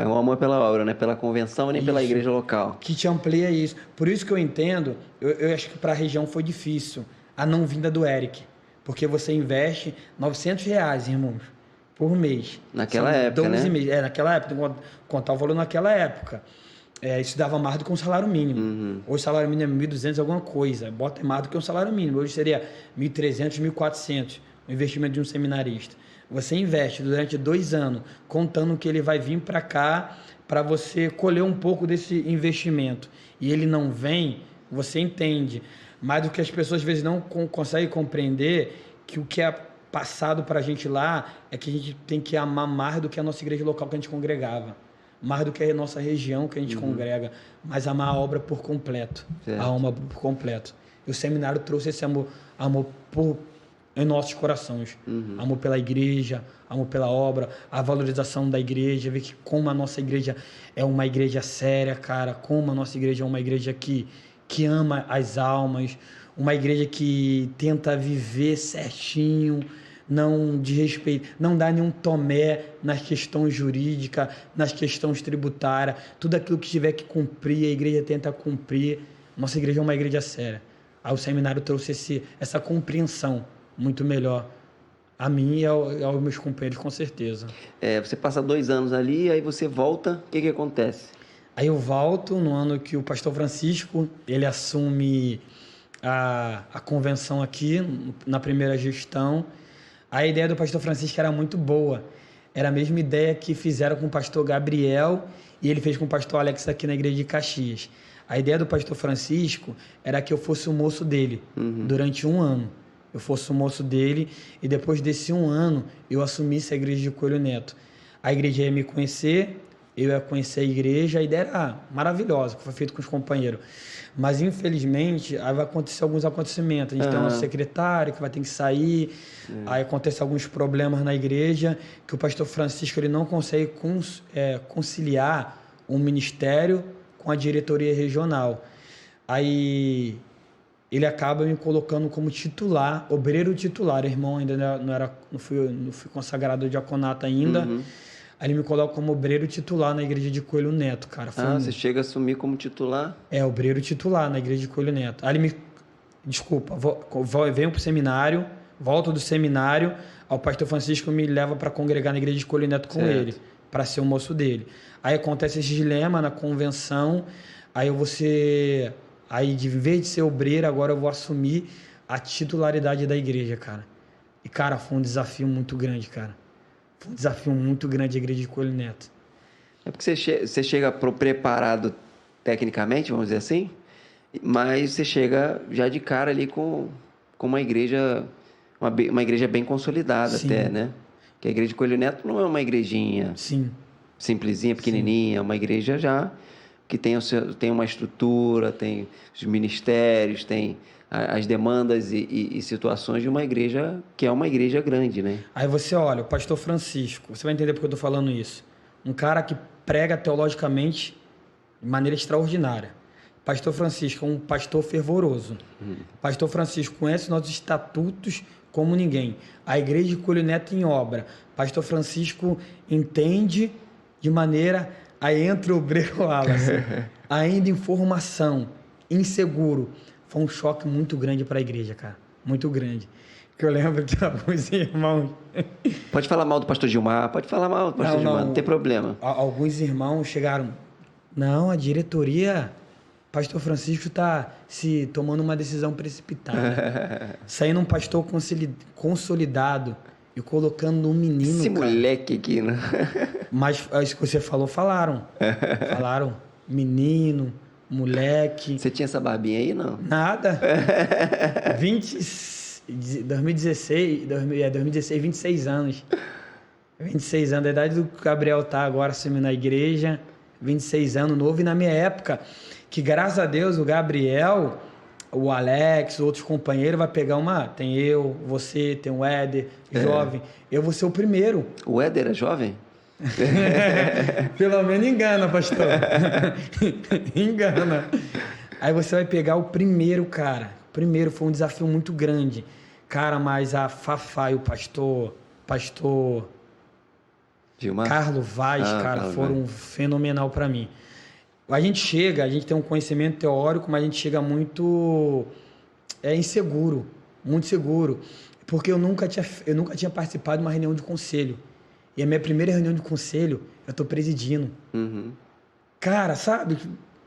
O amor é pela obra, não é pela convenção nem pela igreja local. Que te amplia isso. Por isso que eu entendo, eu acho que para a região foi difícil a não vinda do Eric. Porque você investe R$900, irmãos, por mês. Naquela época, 12 né? Meses. Naquela época, tem que contar o valor naquela época. Isso dava mais do que um salário mínimo. Hoje o salário mínimo é 1.200 alguma coisa. Bota mais do que um salário mínimo. Hoje seria 1.300, 1.400 o investimento de um seminarista. Você investe durante 2 anos, contando que ele vai vir para cá para você colher um pouco desse investimento. E ele não vem, você entende. Mas do que as pessoas às vezes não conseguem compreender, que o que é passado para a gente lá é que a gente tem que amar mais do que a nossa igreja local que a gente congregava. Mais do que a nossa região que a gente congrega. Mas amar a obra por completo. Certo. A alma por completo. E o seminário trouxe esse amor em nossos corações. Amor pela igreja, amor pela obra, a valorização da igreja, ver que como a nossa igreja é uma igreja séria, cara, como a nossa igreja é uma igreja que ama as almas, uma igreja que tenta viver certinho, não desrespeita, não dá nenhum tomé nas questões jurídicas, nas questões tributárias, tudo aquilo que tiver que cumprir, a igreja tenta cumprir. Nossa igreja é uma igreja séria. Aí o seminário trouxe essa compreensão muito melhor a mim e aos meus companheiros, com certeza. Você passa 2 anos ali, aí você volta, o que acontece? Aí eu volto no ano que o pastor Francisco, ele assume a convenção aqui, na primeira gestão. A ideia do pastor Francisco era muito boa. Era a mesma ideia que fizeram com o pastor Gabriel e ele fez com o pastor Alex aqui na igreja de Caxias. A ideia do pastor Francisco era que eu fosse o moço dele durante 1 ano. Eu fosse o moço dele e depois desse 1 ano eu assumisse a igreja de Coelho Neto. A igreja ia me conhecer, eu ia conhecer a igreja, a ideia era maravilhosa, que foi feito com os companheiros. Mas infelizmente aí vai acontecer alguns acontecimentos. A gente tem um secretário que vai ter que sair, aí acontecem alguns problemas na igreja, que o pastor Francisco ele não consegue conciliar um ministério com a diretoria regional. Aí ele acaba me colocando como titular, obreiro titular, irmão, ainda não fui consagrado diaconato ainda. Aí ele me coloca como obreiro titular na igreja de Coelho Neto, cara. Você chega a assumir como titular? Obreiro titular na igreja de Coelho Neto. Aí ele venho pro seminário, volto do seminário, o pastor Francisco me leva para congregar na igreja de Coelho Neto com ele, para ser o moço dele. Aí acontece esse dilema na convenção, aí Aí, de vez de ser obreiro, agora eu vou assumir a titularidade da igreja, cara. E, cara, foi um desafio muito grande, cara. Foi um desafio muito grande a igreja de Coelho Neto. É porque você chega preparado tecnicamente, vamos dizer assim, mas você chega já de cara ali com uma igreja uma igreja bem consolidada. Sim. Até, né? Que a igreja de Coelho Neto não é uma igrejinha Sim. simplesinha, pequenininha, é uma igreja já que tem uma estrutura, tem os ministérios, tem as demandas e situações de uma igreja que é uma igreja grande, né? Aí você olha, o pastor Francisco, você vai entender porque eu estou falando isso. Um cara que prega teologicamente de maneira extraordinária. Pastor Francisco é um pastor fervoroso. Pastor Francisco conhece nossos estatutos como ninguém. A igreja de Coelho Neto em obra. Pastor Francisco entende de maneira... Aí entra o obreiro Wallace. Ainda em formação, inseguro. Foi um choque muito grande para a igreja, cara. Muito grande. Que eu lembro de alguns irmãos... Pode falar mal do pastor Gilmar, pode falar mal do pastor Gilmar, não tem problema. Alguns irmãos chegaram... Não, a diretoria... Pastor Francisco está se tomando uma decisão precipitada. Saindo um pastor consolidado e colocando um menino... Esse moleque aqui, né? Mas isso que você falou, falaram. Falaram, menino, moleque... Você tinha essa barbinha aí, não? Nada. 2016, 26 anos. 26 anos, a idade do Gabriel tá agora assumindo a igreja. 26 anos, novo. E na minha época, que graças a Deus o Gabriel, o Alex, outros companheiros, vai pegar uma... Tem eu, você, tem o Éder, jovem. Eu vou ser o primeiro. O Éder é jovem? Pelo menos engana, pastor. Engana. Aí você vai pegar o primeiro, cara. Primeiro foi um desafio muito grande. Cara, mas a Fafá e o pastor Gilmar? Carlos Vaz, cara, Carlos foram fenomenal para mim. A gente tem um conhecimento teórico, mas a gente chega muito inseguro, muito seguro. Porque eu nunca tinha participado de uma reunião de conselho. E a minha primeira reunião de conselho, eu tô presidindo. Uhum. Cara, sabe?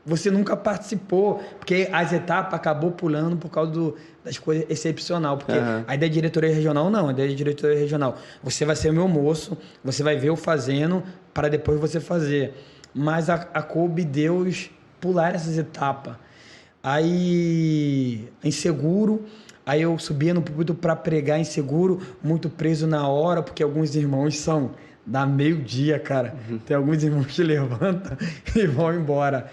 Você nunca participou, porque as etapas acabou pulando por causa das coisas excepcional. Porque a ideia de diretoria regional, não. A ideia de diretoria regional, você vai ser o meu moço, você vai ver eu fazendo, para depois você fazer. Mas coube Deus pular essas etapas. Aí, inseguro, aí eu subia no púlpito para pregar inseguro, muito preso na hora, porque alguns irmãos são... Dá meio-dia, cara. Tem alguns irmãos que levantam e vão embora.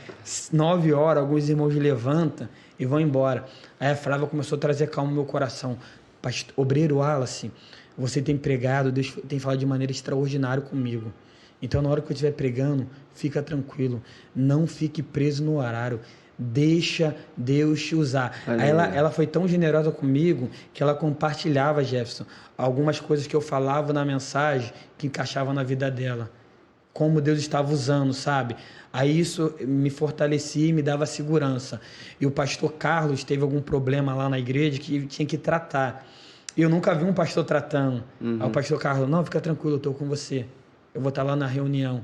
9 horas, alguns irmãos levantam e vão embora. Aí a Flávia começou a trazer calma no meu coração. Obreiro Wallace, você tem pregado, Deus tem falado de maneira extraordinária comigo. Então, na hora que eu estiver pregando, fica tranquilo. Não fique preso no horário. Deixa Deus te usar. Aí ela foi tão generosa comigo que ela compartilhava, Jefferson, algumas coisas que eu falava na mensagem que encaixavam na vida dela. Como Deus estava usando, sabe? Aí isso me fortalecia e me dava segurança. E o pastor Carlos teve algum problema lá na igreja que tinha que tratar. Eu nunca vi um pastor tratando. Aí o pastor Carlos, não, fica tranquilo, eu estou com você. Eu vou estar lá na reunião.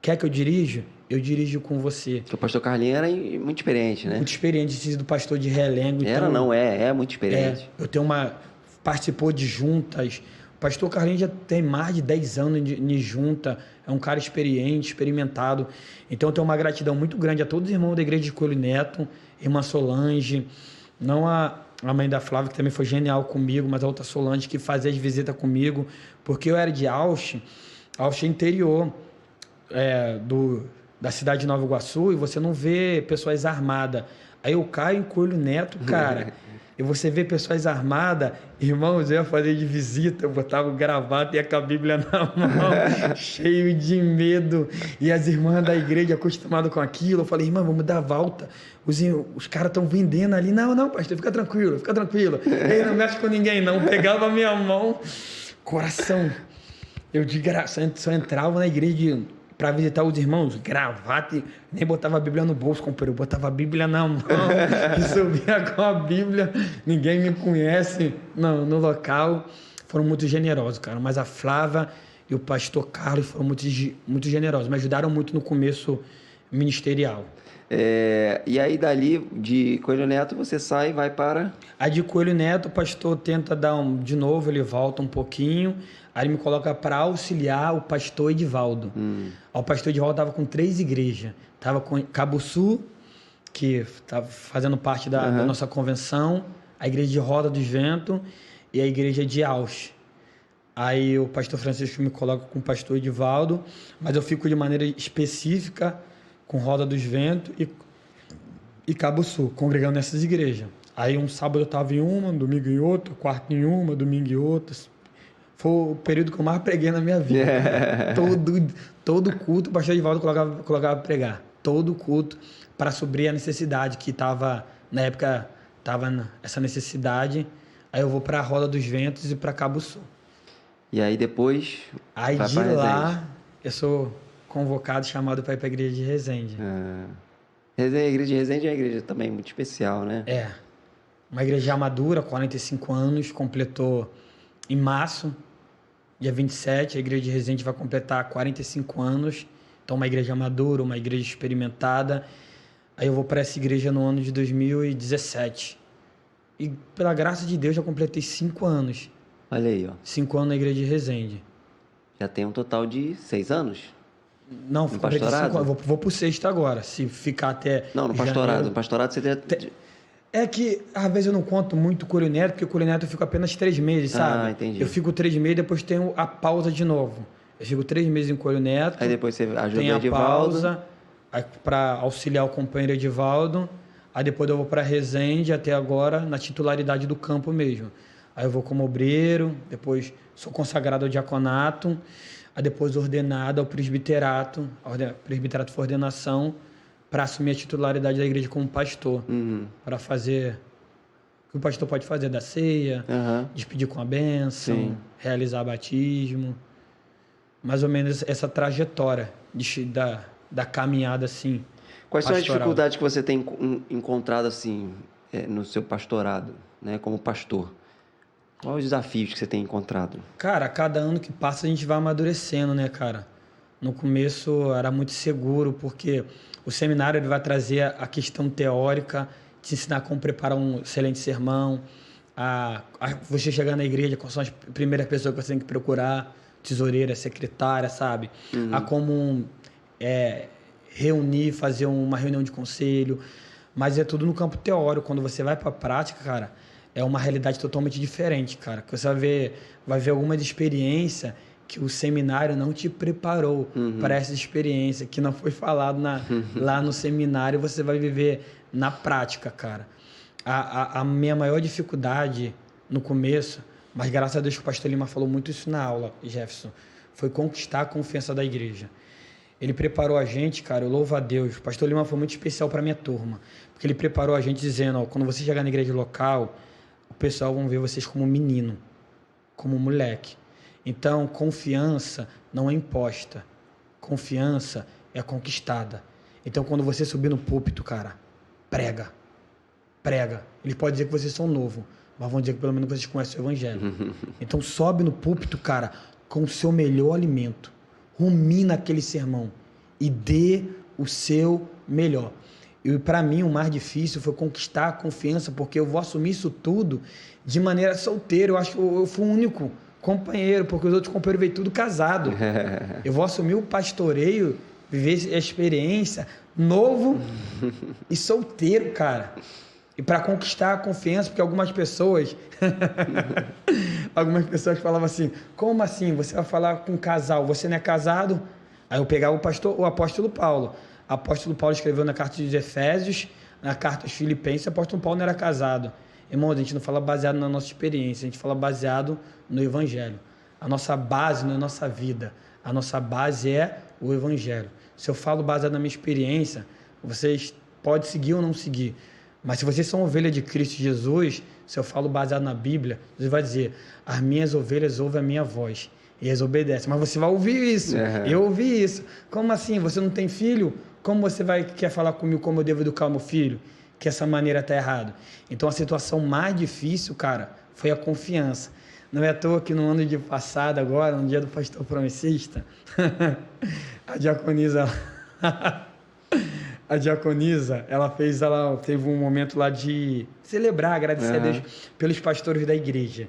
Quer que eu dirija? Eu dirijo com você. Porque o pastor Carlinhos era muito experiente, né? Muito experiente, sido pastor de Relengo. Era, então, não, é muito experiente. Eu tenho participou de juntas. O pastor Carlinhos já tem mais de 10 anos de junta. É um cara experiente, experimentado. Então eu tenho uma gratidão muito grande a todos os irmãos da igreja de Coelho Neto, irmã Solange, não a mãe da Flávia, que também foi genial comigo, mas a outra Solange, que fazia as visitas comigo, porque eu era de Ausch interior, da cidade de Nova Iguaçu, e você não vê pessoas armadas. Aí eu caio em Coelho Neto, cara, e você vê pessoas armadas, irmãos, eu ia fazer de visita, eu botava o gravata e ia com a Bíblia na mão, cheio de medo, e as irmãs da igreja acostumadas com aquilo, eu falei, irmã, vamos dar a volta, os caras estão vendendo ali, não, pastor, fica tranquilo, ei, não mexe com ninguém não, pegava a minha mão, coração, eu de graça, só entrava na igreja para visitar os irmãos, gravata, nem botava a Bíblia no bolso, companheiro, eu botava a Bíblia na mão, e subia com a Bíblia, ninguém me conhece no local. Foram muito generosos, cara, mas a Flávia e o pastor Carlos foram muito generosos, me ajudaram muito no começo ministerial. E aí dali de Coelho Neto você sai e vai para... Aí de Coelho Neto o pastor tenta dar de novo, ele volta um pouquinho, aí ele me coloca para auxiliar o pastor Edivaldo. O pastor Edivaldo estava com 3 igrejas, estava com Cabo Sul, que estava fazendo parte da nossa convenção, a igreja de Roda dos Ventos, e a igreja de Aus. Aí o pastor Francisco me coloca com o pastor Edivaldo, mas eu fico de maneira específica com Roda dos Ventos e Cabo Sul, congregando nessas igrejas. Aí um sábado eu estava em uma, um domingo em outra, quarto em uma, domingo em outra. Foi o período que eu mais preguei na minha vida. Todo culto o pastor Edivaldo colocava pregar. Todo culto para suprir a necessidade que estava, na época, essa necessidade. Aí eu vou para a Roda dos Ventos e para Cabo Sul. E aí depois... Aí de lá, eu sou convocado, chamado para ir para a igreja de Resende. A igreja de Resende é uma igreja também muito especial, né? É. Uma igreja já madura, 45 anos, completou em março, dia 27, a igreja de Resende vai completar 45 anos. Então, uma igreja madura, uma igreja experimentada. Aí eu vou para essa igreja no ano de 2017. E, pela graça de Deus, já completei 5 anos. Olha aí, ó. 5 anos na igreja de Resende. Já tem um total de 6 anos? Não, completei 5 anos. Vou pro 6º agora. Se ficar até não, no pastorado. janeiro. No pastorado você É que, às vezes, eu não conto muito Cura Neto, porque o Cura Neto eu fico apenas 3 meses, sabe? Ah, entendi. Eu fico 3 meses, depois tenho a pausa de novo. Eu fico 3 meses em Cura Neto. Aí depois você ajuda tem o a Edivaldo. pausa para auxiliar o companheiro Edivaldo. Aí depois eu vou para Resende, até agora, na titularidade do campo mesmo. Aí eu vou como obreiro, depois sou consagrado ao diaconato, aí depois ordenado ao presbiterato. Presbiterato foi ordenação, para assumir a titularidade da igreja como pastor, para fazer o que o pastor pode fazer da ceia, despedir com a bênção, realizar batismo, mais ou menos essa trajetória da caminhada assim. Quais são as pastoral. dificuldades que você tem encontrado assim no seu pastorado, né, como pastor? Quais os desafios que você tem encontrado? Cara, cada ano que passa a gente vai amadurecendo, né, cara? No começo era muito seguro, porque o seminário ele vai trazer a questão teórica, te ensinar como preparar um excelente sermão, você chegar na igreja, quais são as primeiras pessoas que você tem que procurar, tesoureira, secretária, sabe? A como reunir, fazer uma reunião de conselho, mas é tudo no campo teórico. Quando você vai para a prática, cara, é uma realidade totalmente diferente, cara. Que você vai ver algumas experiências que o seminário não te preparou para essa experiência, que não foi falado lá no seminário, você vai viver na prática, cara. A minha maior dificuldade no começo, mas graças a Deus que o pastor Lima falou muito isso na aula, Jefferson, foi conquistar a confiança da igreja. Ele preparou a gente, cara, eu louvo a Deus. O pastor Lima foi muito especial para minha turma, porque ele preparou a gente dizendo, ó, quando você chegar na igreja local, o pessoal vai ver vocês como menino, como moleque. Então, confiança não é imposta. Confiança é conquistada. Então, quando você subir no púlpito, cara, prega. Ele pode dizer que vocês são novo, mas vão dizer que pelo menos vocês conhecem o evangelho. Então, sobe no púlpito, cara, com o seu melhor alimento. Rumina aquele sermão e dê o seu melhor. E para mim o mais difícil foi conquistar a confiança, porque eu vou assumir isso tudo de maneira solteira. Eu acho que eu fui o único companheiro, porque os outros companheiros veio tudo casado. Eu vou assumir o pastoreio, viver a experiência novo e solteiro, cara. E para conquistar a confiança, porque algumas pessoas falavam assim, como assim? Você vai falar com um casal, você não é casado? Aí eu pegava o apóstolo Paulo. O apóstolo Paulo escreveu na carta dos Efésios, na carta aos Filipenses, o apóstolo Paulo não era casado. Irmão, a gente não fala baseado na nossa experiência, a gente fala baseado no Evangelho. A nossa base não é a nossa vida, a nossa base é o Evangelho. Se eu falo baseado na minha experiência, vocês podem seguir ou não seguir. Mas se vocês são ovelha de Cristo Jesus, se eu falo baseado na Bíblia, Jesus vai dizer, as minhas ovelhas ouvem a minha voz e eles obedecem. Mas você vai ouvir isso, eu ouvi isso. Como assim? Você não tem filho? Como você quer falar comigo como eu devo educar o meu filho? Que essa maneira está errada. Então, a situação mais difícil, cara, foi a confiança. Não é à toa que no ano de passado, agora, no dia do pastor promessista, a diaconisa, ela teve um momento lá de celebrar, agradecer a Deus pelos pastores da igreja.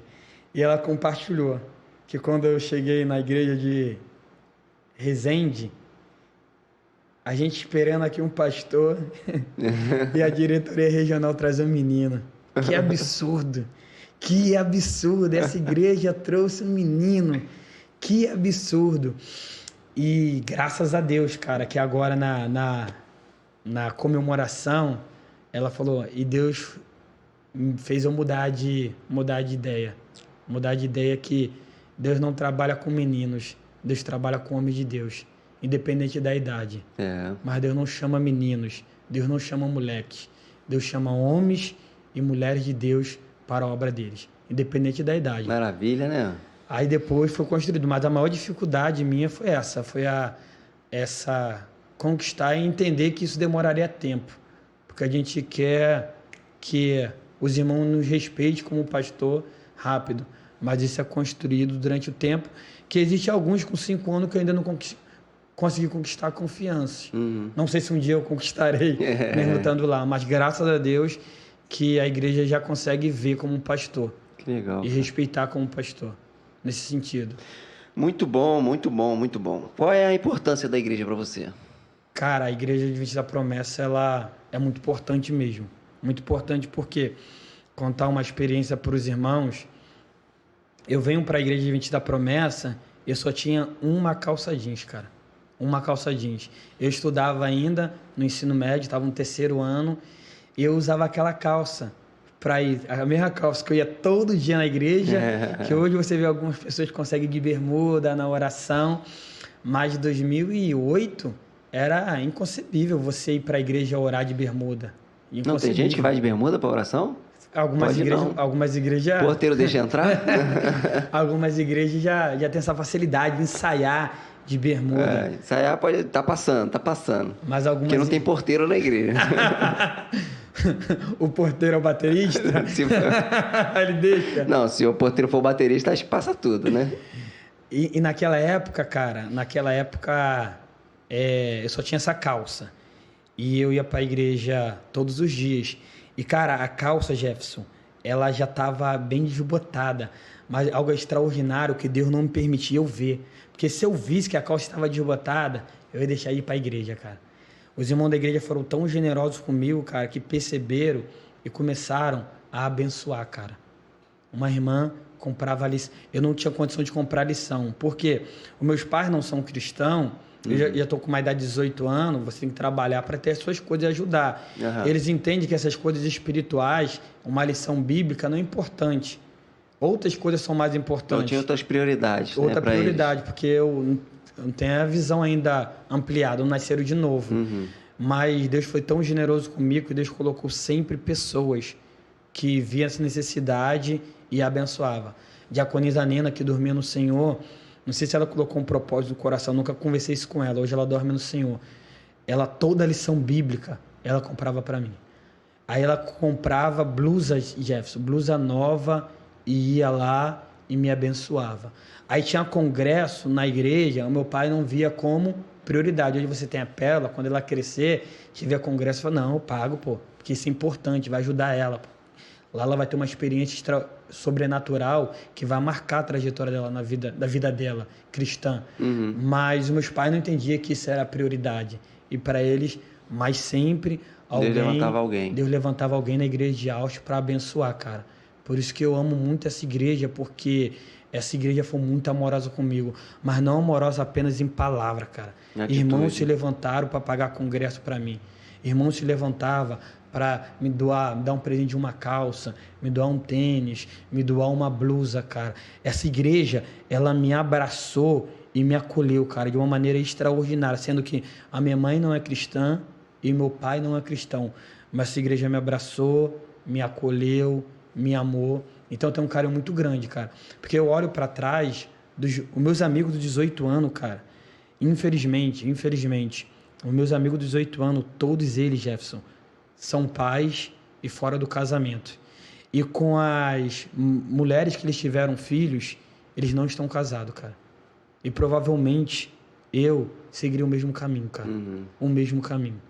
E ela compartilhou que quando eu cheguei na igreja de Resende, a gente esperando aqui um pastor e a diretoria regional traz um menino. Que absurdo! Que absurdo! Essa igreja trouxe um menino. Que absurdo! E graças a Deus, cara, que agora na comemoração, ela falou, e Deus fez eu mudar de ideia. Mudar de ideia que Deus não trabalha com meninos, Deus trabalha com homens de Deus, independente da idade. Mas Deus não chama meninos, Deus não chama moleques, Deus chama homens e mulheres de Deus para a obra deles, independente da idade. Maravilha, né? Aí depois foi construído, mas a maior dificuldade minha foi essa, conquistar e entender que isso demoraria tempo, porque a gente quer que os irmãos nos respeitem como pastor rápido, mas isso é construído durante o tempo, que existe alguns com 5 anos que eu ainda não consegui conquistar a confiança. Não sei se um dia eu conquistarei, mesmo estando lá, mas graças a Deus que a igreja já consegue ver como um pastor. Que legal. E respeitar como pastor. Nesse sentido. Muito bom, muito bom, muito bom. Qual é a importância da igreja para você? Cara, a Igreja Adventista da Promessa, ela é muito importante mesmo. Muito importante porque contar uma experiência para os irmãos, eu venho para a Igreja Adventista da Promessa, eu só tinha uma calça jeans, cara. Uma calça jeans. Eu estudava ainda no ensino médio, estava no 3º ano, e eu usava aquela calça para ir, a mesma calça que eu ia todo dia na igreja, que hoje você vê algumas pessoas que conseguem de bermuda na oração, mas em 2008 era inconcebível você ir para a igreja orar de bermuda. Não, tem gente que vai de bermuda para oração? Algumas igrejas... Porteiro deixa entrar? Algumas igrejas já tem essa facilidade de ensaiar de bermuda. Ensaiar pode... Tá passando. Mas algumas... Porque não tem porteiro na igreja. O porteiro é o baterista? Ele deixa? Não, se o porteiro for o baterista, acho que passa tudo, né? E naquela época, cara, eu só tinha essa calça. E eu ia para a igreja todos os dias. E, cara, a calça, Jefferson, ela já estava bem desbotada. Mas algo extraordinário que Deus não me permitia eu ver. Porque se eu visse que a calça estava desbotada, eu ia deixar de ir para a igreja, cara. Os irmãos da igreja foram tão generosos comigo, cara, que perceberam e começaram a abençoar, cara. Uma irmã comprava lição. Eu não tinha condição de comprar lição. Porque os meus pais não são cristãos. Eu já estou com uma idade de 18 anos. Você tem que trabalhar para ter as suas coisas e ajudar. Eles entendem que essas coisas espirituais, uma lição bíblica, não é importante. Outras coisas são mais importantes. Então tinha outras prioridades. Outra prioridade, porque eu não tenho a visão ainda ampliada, não nasceram de novo. Mas Deus foi tão generoso comigo que Deus colocou sempre pessoas que viam essa necessidade e abençoava. Diaconisa Nena, que dormia no Senhor, não sei se ela colocou um propósito no coração, nunca conversei isso com ela, hoje ela dorme no Senhor. Ela, toda a lição bíblica, ela comprava para mim. Aí ela comprava blusa, Jefferson, blusa nova, e ia lá e me abençoava. Aí tinha congresso na igreja, o meu pai não via como prioridade. Hoje você tem a Pérola, quando ela crescer, tiver congresso, fala, não, eu pago, pô, porque isso é importante, vai ajudar ela, pô. Lá ela vai ter uma experiência sobrenatural que vai marcar a trajetória dela da vida dela, cristã. Mas os meus pais não entendiam que isso era a prioridade. E para eles, mas sempre Deus levantava alguém na igreja de Austin para abençoar, cara. Por isso que eu amo muito essa igreja, porque essa igreja foi muito amorosa comigo. Mas não amorosa apenas em palavra, cara. Irmãos se levantaram para pagar congresso para mim. Irmãos se levantavam para me dar um presente de uma calça, me doar um tênis, me doar uma blusa, cara. Essa igreja, ela me abraçou e me acolheu, cara, de uma maneira extraordinária, sendo que a minha mãe não é cristã e meu pai não é cristão. Mas essa igreja me abraçou, me acolheu, me amou. Então eu tenho um carinho muito grande, cara. Porque eu olho para trás, os meus amigos dos 18 anos, cara, infelizmente, os meus amigos dos 18 anos, todos eles, Jefferson, são pais e fora do casamento. E com as mulheres que eles tiveram filhos, eles não estão casados, cara. E provavelmente eu seguiria o mesmo caminho, cara. O mesmo caminho.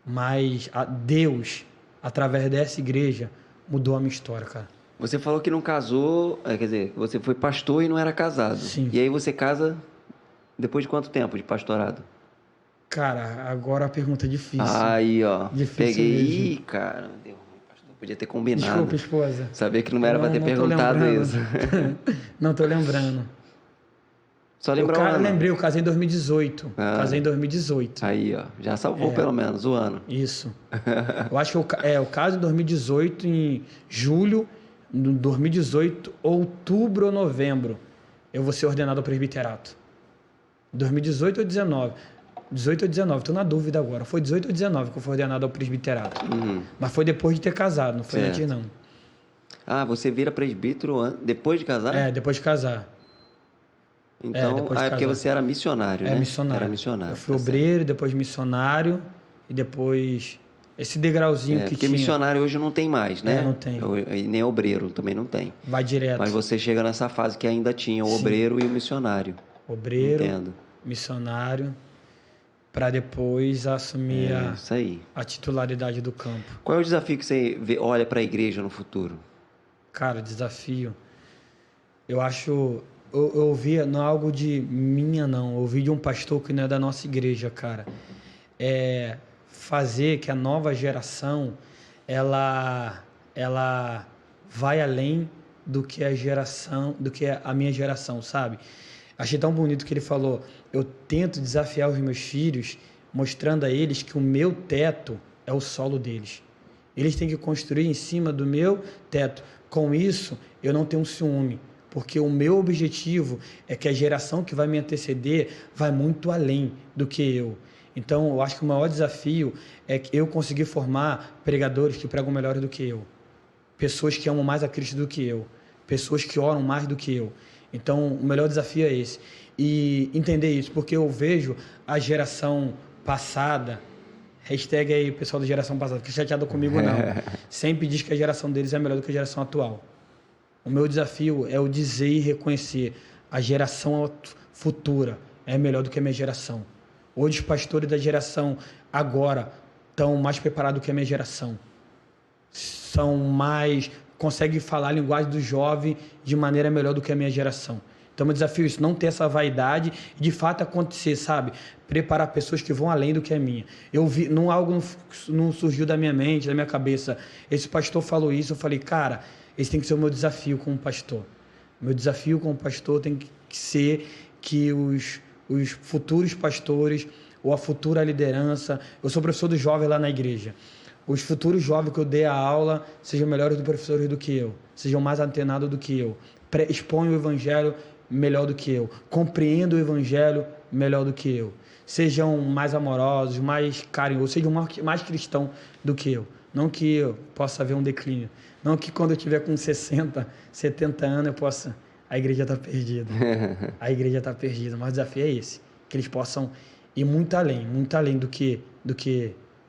Mas Deus, através dessa igreja, mudou a minha história, cara. Você falou que não casou, quer dizer, você foi pastor e não era casado. Sim. E aí você casa depois de quanto tempo de pastorado? Cara, agora a pergunta é difícil. Aí, ó. Difícil peguei. mesmo. Ih, cara, deu ruim, pastor. Podia ter combinado. Desculpa, esposa. Sabia que não era para ter Não tô perguntado lembrando. isso. Não tô lembrando. Só lembrou o ano. Lembrei, eu casei em 2018. Casei em 2018. Aí, ó. Já salvou pelo menos o ano. Isso. Eu acho que eu caso em 2018, em julho, em 2018, outubro ou novembro, eu vou ser ordenado ao presbiterato. 2018 ou 19? 18 ou 19, tô na dúvida agora. Foi 18 ou 19 que eu fui ordenado ao presbiterato. Mas foi depois de ter casado, não foi antes não. Ah, você vira presbítero depois de casar? É, depois de casar. Então, depois de é porque casar. você era missionário, né? Missionário. Era missionário. Eu fui obreiro, depois missionário e depois esse degrauzinho que porque tinha. missionário hoje não tem mais, né? Não tem. E nem obreiro também não tem. Vai direto. Mas você chega nessa fase que ainda tinha o obreiro e o missionário. Obreiro, Entendo. missionário, para depois assumir Isso aí. a titularidade do campo. Qual é o desafio que você olha para a igreja no futuro? Cara, desafio. Eu acho. Eu ouvi, não é algo de minha, não. Eu ouvi de um pastor que não é da nossa igreja, cara. É fazer que a nova geração ela vai além do que a minha geração, sabe? Achei tão bonito que ele falou: eu tento desafiar os meus filhos, mostrando a eles que o meu teto é o solo deles. Eles têm que construir em cima do meu teto. Com isso, eu não tenho ciúme, porque o meu objetivo é que a geração que vai me anteceder vai muito além do que eu. Então, eu acho que o maior desafio é que eu conseguir formar pregadores que pregam melhor do que eu. Pessoas que amam mais a Cristo do que eu. Pessoas que oram mais do que eu. Então, o melhor desafio é esse. E entender isso, porque eu vejo a geração passada, hashtag aí, pessoal da geração passada, fica chateado comigo não, sempre diz que a geração deles é melhor do que a geração atual. O meu desafio é eu dizer e reconhecer a geração futura é melhor do que a minha geração. Hoje os pastores da geração agora estão mais preparados que a minha geração. Conseguem falar a linguagem do jovem de maneira melhor do que a minha geração. Então, meu desafio é isso, não ter essa vaidade e de fato acontecer, sabe? Preparar pessoas que vão além do que a minha. Eu vi, algo não surgiu da minha mente, da minha cabeça. Esse pastor falou isso, eu falei, cara, esse tem que ser o meu desafio como pastor. Meu desafio como pastor tem que ser que os futuros pastores ou a futura liderança, eu sou professor dos jovens lá na igreja, os futuros jovens que eu dei a aula sejam melhores do professores do que eu, sejam mais antenados do que eu, exponham o evangelho melhor do que eu, compreendam o evangelho melhor do que eu, sejam mais amorosos, mais carinhosos, sejam mais cristãos do que eu. Não que eu possa haver um declínio, não que quando eu tiver com 60, 70 anos eu possa... A igreja está perdida. A igreja está perdida. Mas o desafio é esse. Que eles possam ir muito além do que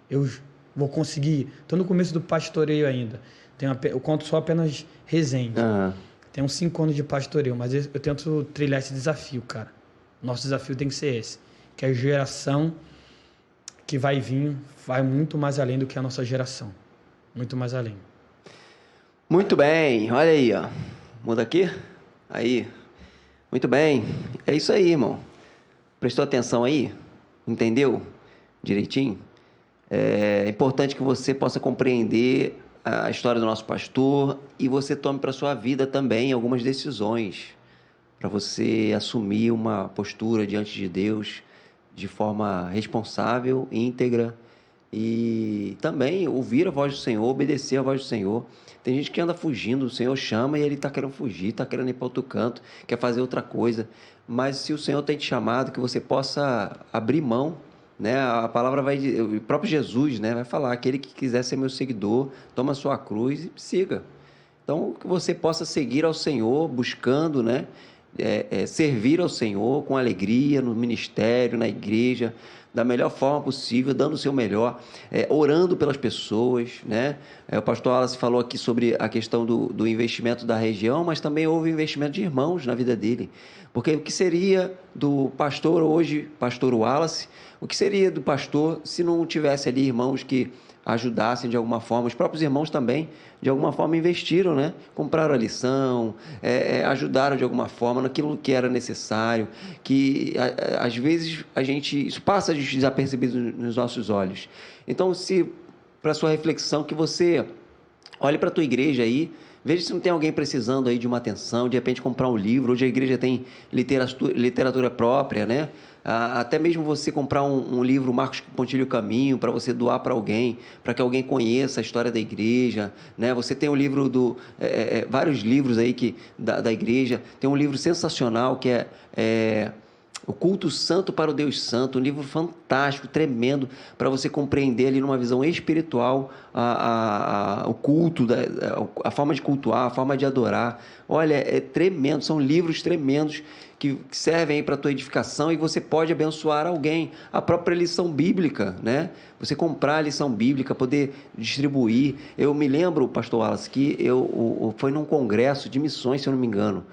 eu vou conseguir. Estou no começo do pastoreio ainda. Eu conto só apenas resenha. Tenho 5 anos de pastoreio, mas eu tento trilhar esse desafio, cara. Nosso desafio tem que ser esse. Que a geração que vai vir vai muito mais além do que a nossa geração. Muito mais além. Muito bem. Olha aí, ó. Muda aqui? Aí, muito bem, é isso aí, irmão. Prestou atenção aí? Entendeu direitinho? É importante que você possa compreender a história do nosso pastor e você tome para sua vida também algumas decisões para você assumir uma postura diante de Deus de forma responsável, íntegra e também ouvir a voz do Senhor, obedecer a voz do Senhor. Tem gente que anda fugindo, o Senhor chama e ele está querendo fugir, está querendo ir para outro canto, quer fazer outra coisa. Mas se o Senhor tem te chamado, que você possa abrir mão, né? A palavra vai dizer, o próprio Jesus, né, vai falar, aquele que quiser ser meu seguidor, toma a sua cruz e siga. Então, que você possa seguir ao Senhor, buscando, né, servir ao Senhor com alegria no ministério, na igreja, da melhor forma possível, dando o seu melhor, orando pelas pessoas, né? O pastor Wallace falou aqui sobre a questão do investimento da região, mas também houve investimento de irmãos na vida dele. Porque o que seria do pastor hoje, pastor Wallace, o que seria do pastor se não tivesse ali irmãos que ajudassem de alguma forma? Os próprios irmãos também, de alguma forma, investiram, né? Compraram a lição, ajudaram de alguma forma naquilo que era necessário, que às vezes isso passa desapercebido nos nossos olhos. Então, para sua reflexão, que você Olhe para a tua igreja aí, veja se não tem alguém precisando aí de uma atenção, de repente comprar um livro. Hoje a igreja tem literatura própria, né? Até mesmo você comprar um livro Marcos Pontilho Caminho para você doar para alguém, para que alguém conheça a história da igreja, né? Você tem o livro vários livros aí da igreja. Tem um livro sensacional que é O Culto Santo para o Deus Santo, um livro fantástico, tremendo, para você compreender ali numa visão espiritual o culto, a forma de cultuar, a forma de adorar. Olha, é tremendo, são livros tremendos que servem aí para a tua edificação, e você pode abençoar alguém. A própria lição bíblica, né? Você comprar a lição bíblica, poder distribuir. Eu me lembro, pastor Wallace, que foi num congresso de missões, se eu não me engano.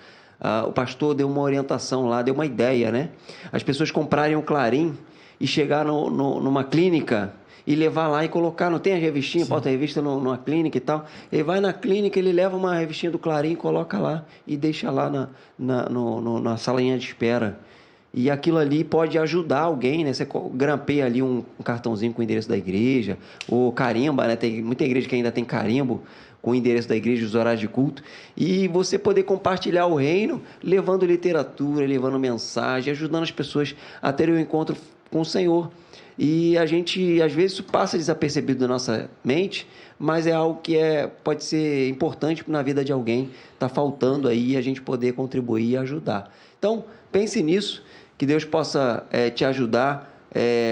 O pastor deu uma orientação lá, deu uma ideia, né? As pessoas comprarem o Clarim e chegar numa clínica e levar lá e colocar, não tem a revistinha, bota a revista numa clínica e tal. Ele vai na clínica, ele leva uma revistinha do Clarim, coloca lá e deixa lá na salinha de espera. E aquilo ali pode ajudar alguém, né? Você grampeia ali um cartãozinho com o endereço da igreja, ou carimba, né? Tem muita igreja que ainda tem carimbo com o endereço da igreja, os horários de culto, e você poder compartilhar o reino, levando literatura, levando mensagem, ajudando as pessoas a terem um encontro com o Senhor. E a gente, às vezes, isso passa desapercebido da nossa mente, mas é algo que pode ser importante na vida de alguém. Está faltando aí a gente poder contribuir e ajudar. Então, pense nisso, que Deus possa te ajudar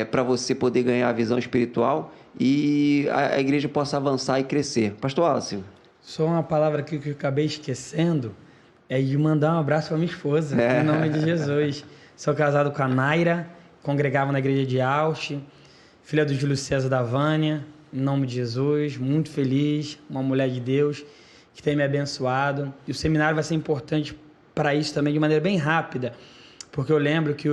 para você poder ganhar a visão espiritual e a igreja possa avançar e crescer. Pastor Wallace. Só uma palavra aqui que eu acabei esquecendo, é de mandar um abraço para minha esposa, em nome de Jesus. Sou casado com a Naira, congregava na igreja de Ausch, filha do Júlio César da Vânia, em nome de Jesus, muito feliz, uma mulher de Deus que tem me abençoado. E o seminário vai ser importante para isso também, de maneira bem rápida, porque eu lembro que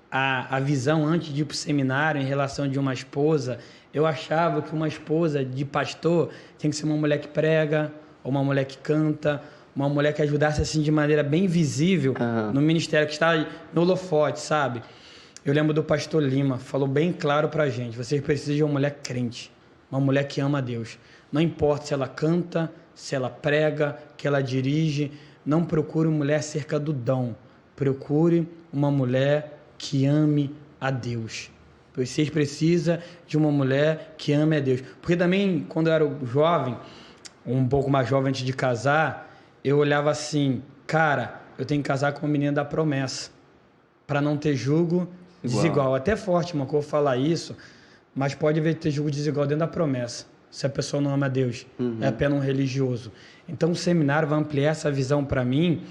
a visão antes de ir para o seminário em relação de uma esposa, eu achava que uma esposa de pastor tem que ser uma mulher que prega, ou uma mulher que canta, uma mulher que ajudasse assim de maneira bem visível no ministério, que está no holofote, sabe? Eu lembro do pastor Lima, falou bem claro pra gente, vocês precisam de uma mulher crente, uma mulher que ama a Deus. Não importa se ela canta, se ela prega, que ela dirige, não procure uma mulher cerca do dom, procure uma mulher que ame a Deus. Vocês precisam de uma mulher que ame a Deus. Porque também, quando eu era jovem, um pouco mais jovem antes de casar, eu olhava assim, cara, eu tenho que casar com uma menina da promessa, para não ter julgo desigual. Até forte, uma coisa falar isso, mas pode haver ter julgo desigual dentro da promessa, se a pessoa não ama a Deus, é apenas um religioso. Então o seminário vai ampliar essa visão para mim,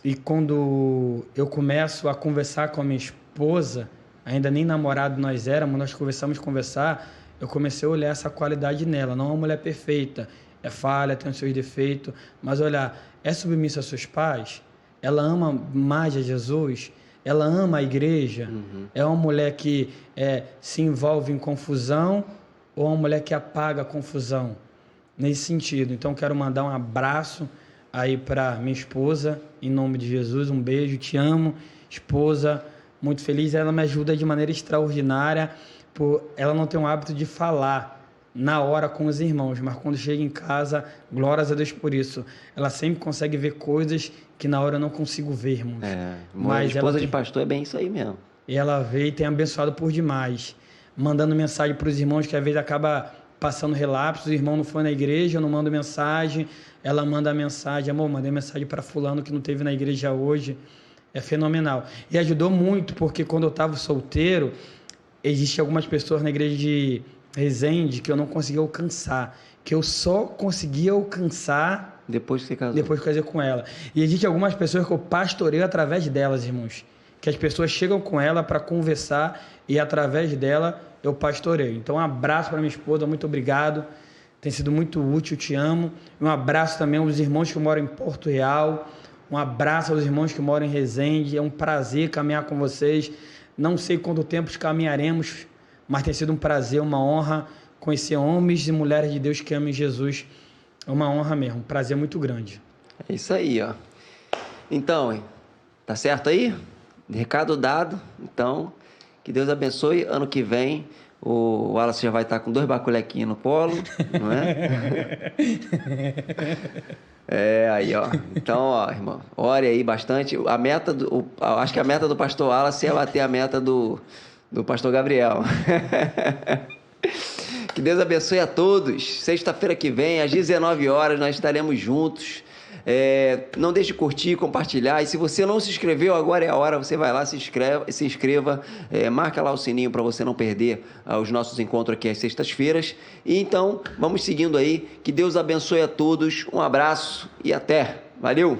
e quando eu começo a conversar com a minha esposa, ainda nem namorado nós éramos, nós começamos a conversar, eu comecei a olhar essa qualidade nela. Não é uma mulher perfeita, é falha, tem os seus defeitos, mas olhar, é submissa aos seus pais, ela ama mais a Jesus, ela ama a igreja, é uma mulher que se envolve em confusão, ou uma mulher que apaga a confusão, nesse sentido. Então quero mandar um abraço aí para minha esposa, em nome de Jesus, um beijo, te amo, esposa, muito feliz. Ela me ajuda de maneira extraordinária, ela não tem o hábito de falar na hora com os irmãos, mas quando chega em casa, glórias a Deus por isso, ela sempre consegue ver coisas que na hora eu não consigo ver, irmãos. Mas esposa de pastor é bem isso aí mesmo. E ela veio e tem abençoado por demais, mandando mensagem para os irmãos, que às vezes acaba passando relapsos, o irmão não foi na igreja, eu não mando mensagem, ela manda mensagem, amor, mandei mensagem para fulano que não teve na igreja hoje. É fenomenal. E ajudou muito, porque quando eu estava solteiro, existem algumas pessoas na igreja de Resende que eu não conseguia alcançar, que eu só conseguia alcançar depois que você casou. Depois que eu casei com ela. E existem algumas pessoas que eu pastoreio através delas, irmãos. Que as pessoas chegam com ela para conversar e através dela eu pastoreio. Então, um abraço para minha esposa, muito obrigado. Tem sido muito útil, te amo. Um abraço também aos irmãos que moram em Porto Real. Um abraço aos irmãos que moram em Resende. É um prazer caminhar com vocês. Não sei quanto tempo caminharemos, mas tem sido um prazer, uma honra conhecer homens e mulheres de Deus que amam Jesus. É uma honra mesmo, um prazer muito grande. É isso aí, ó. Então, tá certo aí? Recado dado. Então, que Deus abençoe. Ano que vem O Wallace já vai estar com 2 baculequinhos no colo, não é? Aí, ó. Então, ó, irmão, ore aí bastante. Acho que a meta do pastor Wallace é bater a meta do pastor Gabriel. Que Deus abençoe a todos. Sexta-feira que vem, às 19 horas, nós estaremos juntos. Não deixe de curtir, compartilhar. E se você não se inscreveu, agora é a hora. Você vai lá, se inscreva, marca lá o sininho para você não perder os nossos encontros aqui às sextas-feiras. E então, vamos seguindo aí. Que Deus abençoe a todos. Um abraço e até. Valeu!